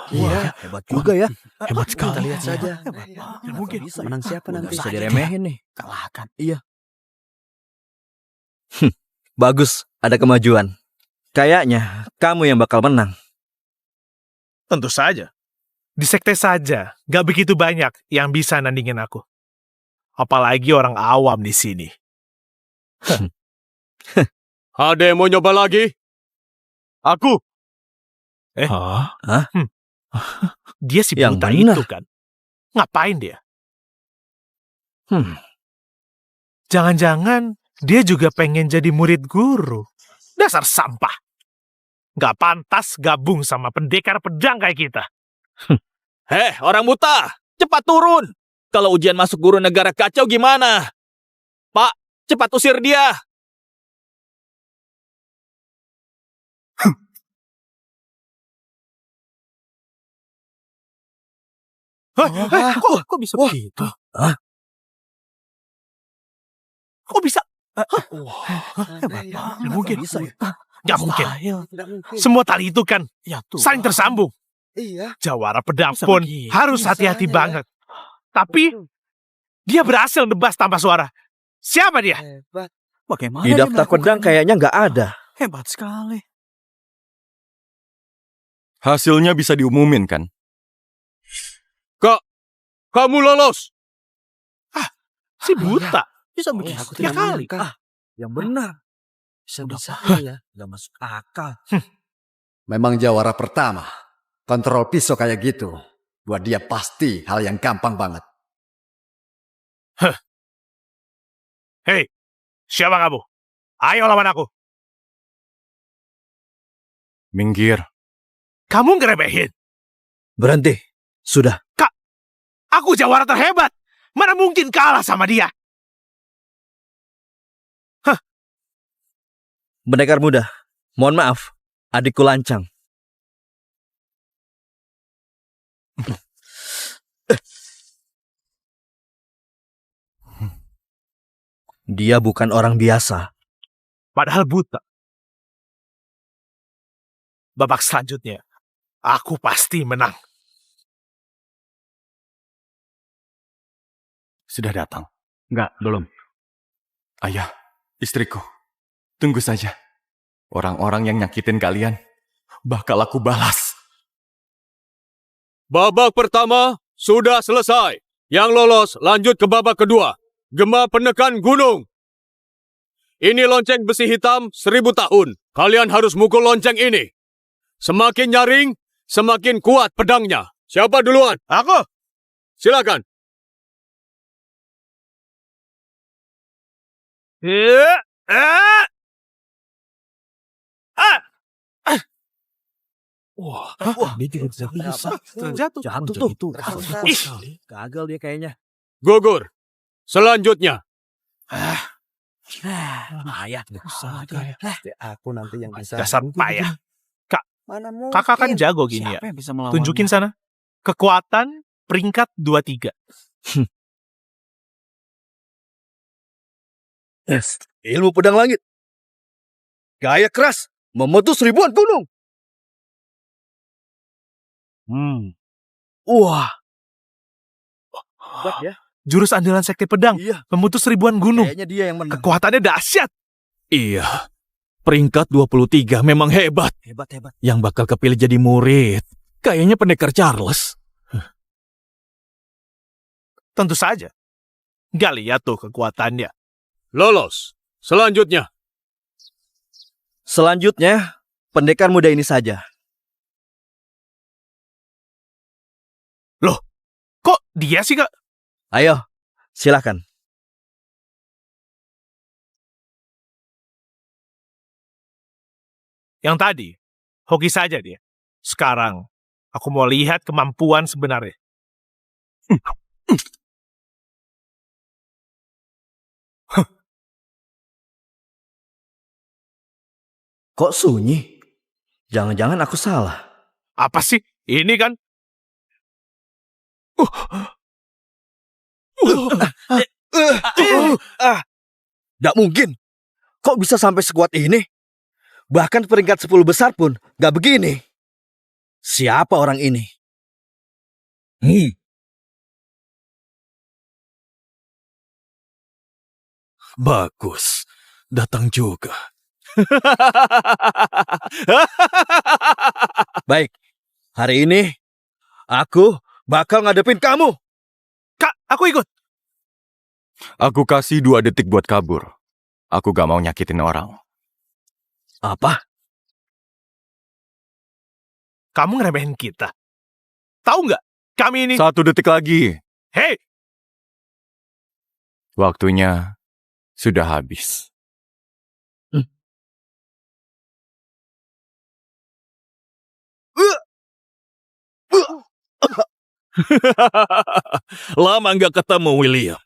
Iya, hebat juga ya. Hebat sekali. Kita lihat saja. Mungkin. Menang siapa nanti? Bisa diremehin nih. Kalahkan. Iya. Bagus, ada kemajuan. Kayaknya kamu yang bakal menang. Tentu saja. Di sekte saja, gak begitu banyak yang bisa nandingin aku. Apalagi orang awam di sini. Ada yang mau nyoba lagi? Aku. Hah? Dia si Yang buta benar. itu kan. Ngapain dia? Jangan-jangan dia juga pengen jadi murid guru. Dasar sampah. Gak pantas gabung sama pendekar pedang kayak kita. Heh, orang buta, cepat turun. Kalau ujian masuk guru negara kacau gimana? Pak, cepat usir dia. Kok bisa begitu? Kok bisa? Nggak mungkin. Nggak mungkin. Semua tali itu kan saling tersambung. Iya. Jawara pedang Bisa pun begitu harus hati-hati bisanya, banget. Tapi dia berhasil nebas tanpa suara. Siapa dia? Hebat. Bagaimana Di dia daftar pedang melakukannya? kayaknya nggak ada. Hebat sekali. Hasilnya bisa diumumin kan? Kamu lolos. Si buta. Bisa begitu. Aku Ya tidak kali. menyangka. Yang benar. Bisa-bisa ya. Nggak masuk akal. Memang jawara pertama. Kontrol pisau kayak gitu. Buat dia pasti hal yang gampang banget. Hei, siapa kamu? Ayo lawan aku. Minggir. Kamu ngeremehin. Berhenti. Sudah. Aku jawara terhebat. Mana mungkin kalah sama dia? Pendekar muda. Mohon maaf. Adikku lancang. Dia bukan orang biasa. Padahal buta. Babak selanjutnya, aku pasti menang. Sudah datang. Enggak, belum. Ayah, istriku, tunggu saja. Orang-orang yang nyakitin kalian, bakal aku balas. Babak pertama sudah selesai. Yang lolos lanjut ke babak kedua. Gema penekan gunung. Ini lonceng besi hitam 1000 tahun. Kalian harus mukul lonceng ini. Semakin nyaring, semakin kuat pedangnya. Siapa duluan? Aku! Silakan. Wah, dia juga bisa. Jatuh. Jatuh tuh. Gagal dia kayaknya. Gugur. Selanjutnya. Ayah. Aku nanti yang bisa. Dasar payah. Mana mungkin? Kakak kan jago gini ya. Siapa yang bisa melawan? Tunjukin sana. Kekuatan peringkat 23. Ilmu pedang langit. Gaya keras. Memutus ribuan gunung. Wah. Hebat ya. Jurus andalan sekte pedang. Iya. Memutus ribuan gunung. Kayaknya dia yang menang. Kekuatannya dahsyat. Iya. Peringkat 23 memang hebat. Hebat. Yang bakal kepilih jadi murid. Kayaknya pendekar Charles. Tentu saja. Gak lihat tuh kekuatannya. Lolos. Selanjutnya. Selanjutnya, pendekar muda ini saja. Loh, kok dia sih, Kak? Ayo, silakan. Yang tadi, hoki saja dia. Sekarang, aku mau lihat kemampuan sebenarnya. Kok sunyi? Jangan-jangan aku salah. Apa sih? Ini kan? Gak mungkin. Kok bisa sampai sekuat ini? Bahkan peringkat 10 besar pun gak begini. Siapa orang ini? Bagus. Datang juga. Baik, hari ini aku bakal ngadepin kamu. Kak, aku ikut. Aku kasih 2 detik buat kabur. Aku gak mau nyakitin orang. Apa? Kamu ngeremehin kita. Tahu nggak? Kami ini... 1 detik lagi. Hei! Waktunya sudah habis. Lama nggak ketemu, William.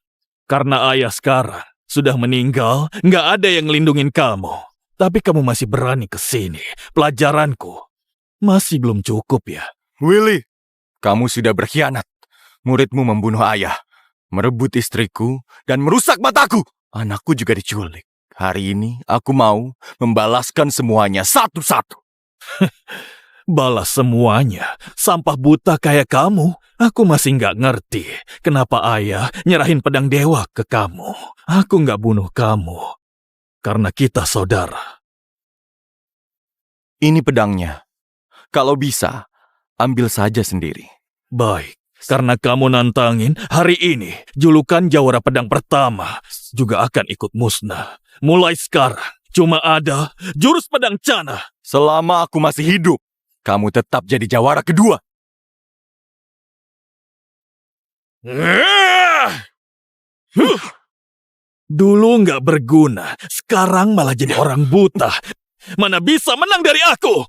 Karena ayah sekarang sudah meninggal, nggak ada yang ngelindungin kamu. Tapi kamu masih berani ke sini. Pelajaranku masih belum cukup ya. Willy, kamu sudah berkhianat. Muridmu membunuh ayah, merebut istriku, dan merusak mataku. Anakku juga diculik. Hari ini aku mau membalaskan semuanya satu-satu. Balas semuanya. Sampah buta kayak kamu. Aku masih nggak ngerti kenapa ayah nyerahin pedang dewa ke kamu. Aku nggak bunuh kamu. Karena kita saudara. Ini pedangnya. Kalau bisa, ambil saja sendiri. Baik. Karena kamu nantangin, hari ini julukan jawara pedang pertama juga akan ikut musnah. Mulai sekarang, cuma ada jurus pedang cana. Selama aku masih hidup, kamu tetap jadi jawara kedua. Dulu nggak berguna, sekarang malah jadi orang buta. Mana bisa menang dari aku?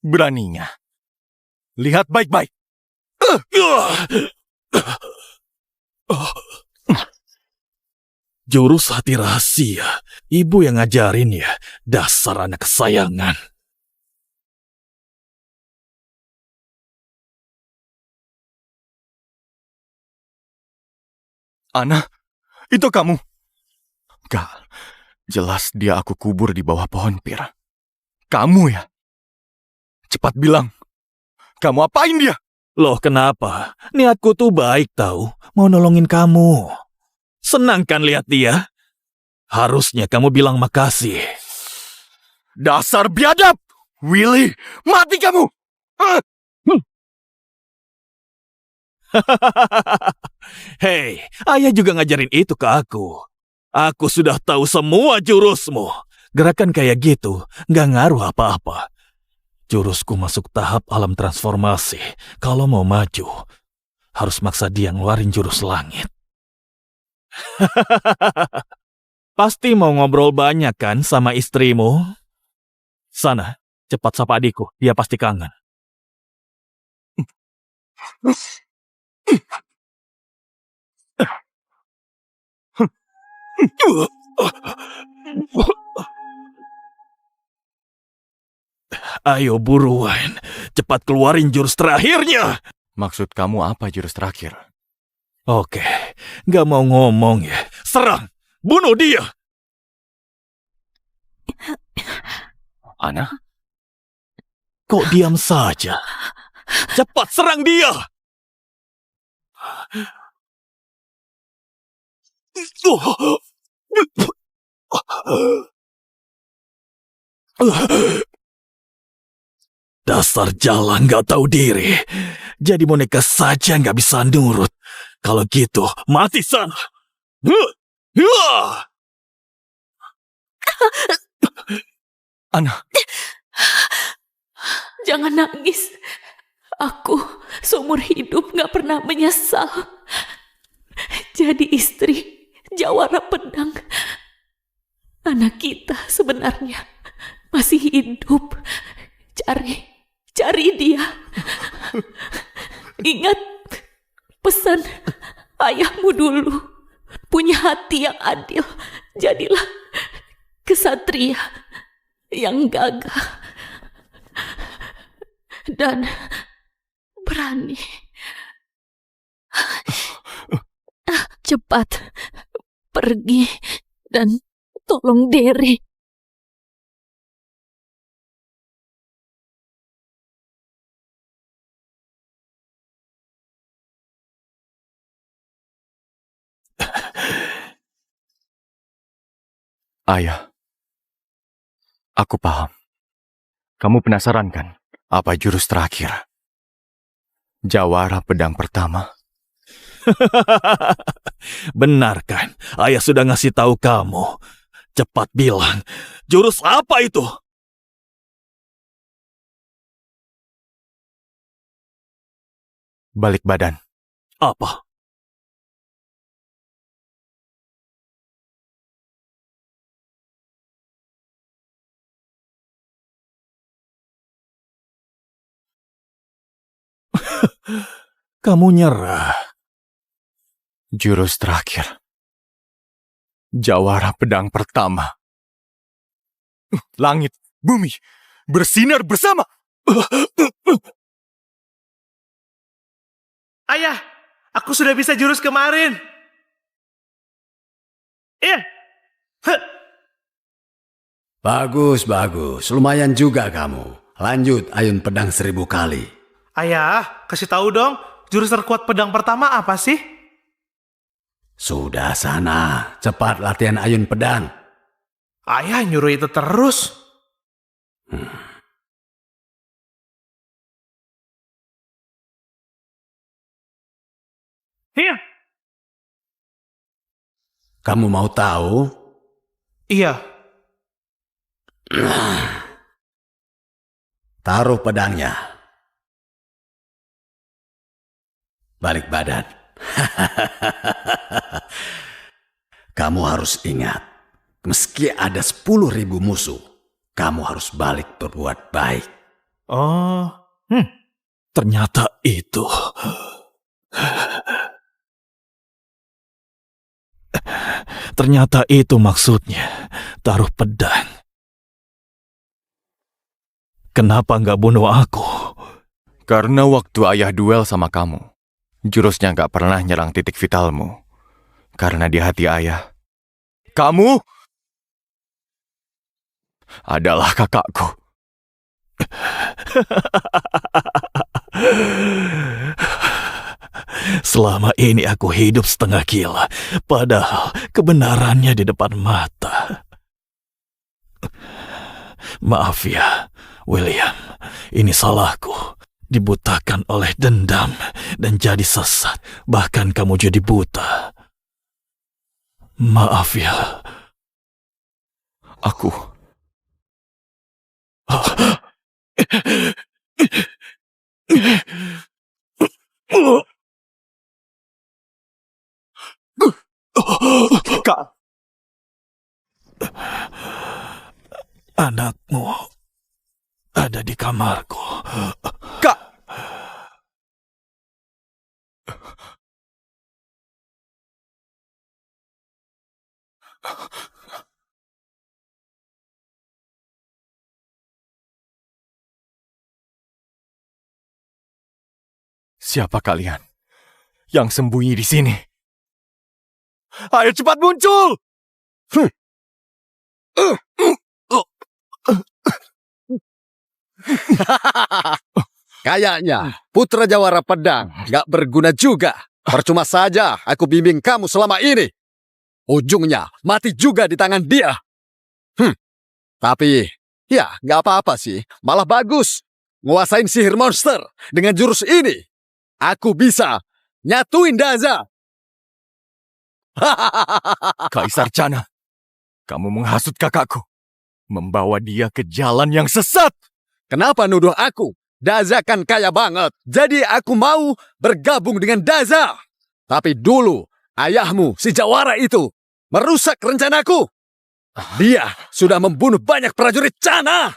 Beraninya. Lihat baik-baik. Jurus hati rahasia. Ibu yang ngajarin ya. Dasar anak kesayangan. Ana, itu kamu. Gak, jelas dia aku kubur di bawah pohon pir. Kamu ya? Cepat bilang, kamu apain dia? Loh kenapa? Niatku tuh baik tahu, mau nolongin kamu. Senang kan lihat dia? Harusnya kamu bilang makasih. Dasar biadab! Willy, mati kamu! Hei, ayah juga ngajarin itu ke aku. Aku sudah tahu semua jurusmu. Gerakan kayak gitu gak ngaruh apa-apa. Jurusku masuk tahap alam transformasi. Kalau mau maju, harus maksa dia ngeluarin jurus langit. Pasti mau ngobrol banyak kan sama istrimu? Sana, cepat sapa adikku, dia pasti kangen. Ayo buruan, cepat keluarin jurus terakhirnya. Maksud kamu apa jurus terakhir? Oke, gak mau ngomong ya. Serang, bunuh dia. Ana? Kok diam saja? Cepat serang dia. Dasar jalan gak tahu diri. Jadi boneka saja gak bisa nurut. Kalau gitu, mati sana. Ana. Jangan nangis. Aku seumur hidup gak pernah menyesal. Jadi istri Jawara Pedang. Anak kita sebenarnya masih hidup. Cari dia. Ingat pesan ayahmu dulu. Punya hati yang adil. Jadilah kesatria yang gagah dan berani. Cepat pergi dan tolong Derry. Ayah, aku paham. Kamu penasaran kan apa jurus terakhir? Jawara Pedang Pertama. Benar kan? Ayah sudah ngasih tahu kamu. Cepat bilang, jurus apa itu? Balik badan. Apa? Kamu nyerah. Jurus terakhir. Jawara Pedang Pertama. Langit, bumi, bersinar bersama. Ayah, aku sudah bisa jurus kemarin. Iya. Bagus, bagus. Lumayan juga kamu. Lanjut ayun pedang 1000 kali. Ayah, kasih tahu dong, jurus terkuat pedang pertama apa sih? Sudah sana, cepat latihan ayun pedang. Ayah nyuruh itu terus. Iya. Kamu mau tahu? Iya. Taruh pedangnya. Balik badan. Kamu harus ingat, meski ada 10.000 musuh, kamu harus balik berbuat baik. Oh, ternyata itu. Ternyata itu maksudnya, taruh pedang. Kenapa nggak bunuh aku? Karena waktu ayah duel sama kamu, jurusnya nggak pernah nyerang titik vitalmu. Karena di hati ayah, Kamu adalah kakakku. Selama ini aku hidup setengah gila, padahal kebenarannya di depan mata. Maaf ya, William. Ini salahku. Dibutakan oleh dendam dan jadi sesat. Bahkan kamu jadi buta. Maaf ya. Aku Kak, Anakmu ada di kamarku. Kak. Siapa kalian yang sembunyi di sini? Ayo cepat muncul! Kayaknya putra jawara pedang gak berguna juga. Percuma saja aku bimbing kamu selama ini. Ujungnya mati juga di tangan dia. Tapi ya gak apa-apa sih. Malah bagus. Nguasain sihir monster dengan jurus ini. Aku bisa nyatuin Daza. Kaisar Chana, kamu menghasut kakakku. Membawa dia ke jalan yang sesat. Kenapa nuduh aku? Daza kan kaya banget. Jadi aku mau bergabung dengan Daza. Tapi dulu ayahmu si Jawara itu merusak rencanaku. Dia sudah membunuh banyak prajurit Chana.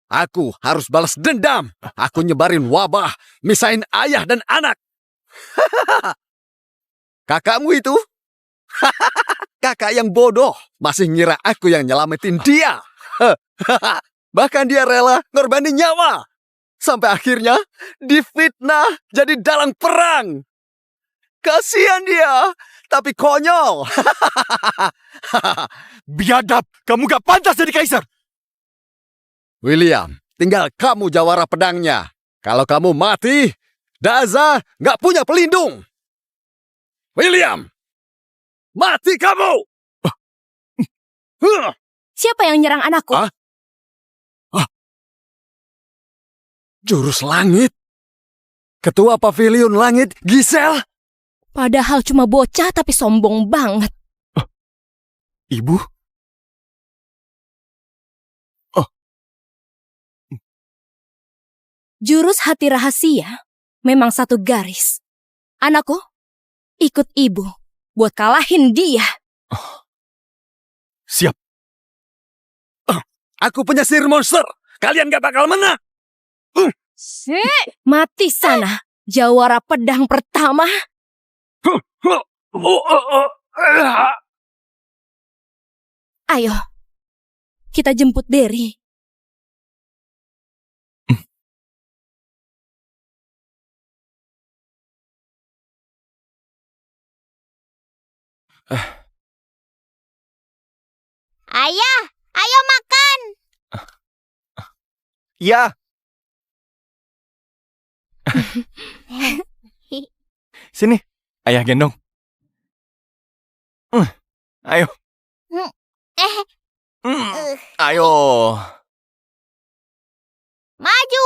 Aku harus balas dendam. Aku nyebarin wabah, misahin ayah dan anak. Kakakmu itu? Kakak yang bodoh. Masih ngira aku yang nyelamatin dia. Bahkan dia rela ngorbanin nyawa. Sampai akhirnya difitnah jadi dalang perang. Kasihan dia, tapi konyol. Biadab, kamu gak pantas jadi kaisar. William, tinggal kamu jawara pedangnya. Kalau kamu mati, Daza gak punya pelindung. William, mati kamu! Siapa yang nyerang anakku? Jurus langit? Ketua Pavilion Langit, Giselle? Padahal cuma bocah tapi sombong banget. Ibu? Jurus hati rahasia memang satu garis. Anakku, ikut ibu buat kalahin dia. Siap. Aku punya sihir monster. Kalian gak bakal menang. Mati sana, jawara pedang pertama. Ayo, kita jemput Derry. Ayah, ayo makan. Ya. Sini, ayah gendong. Ayo. Ayo. Maju.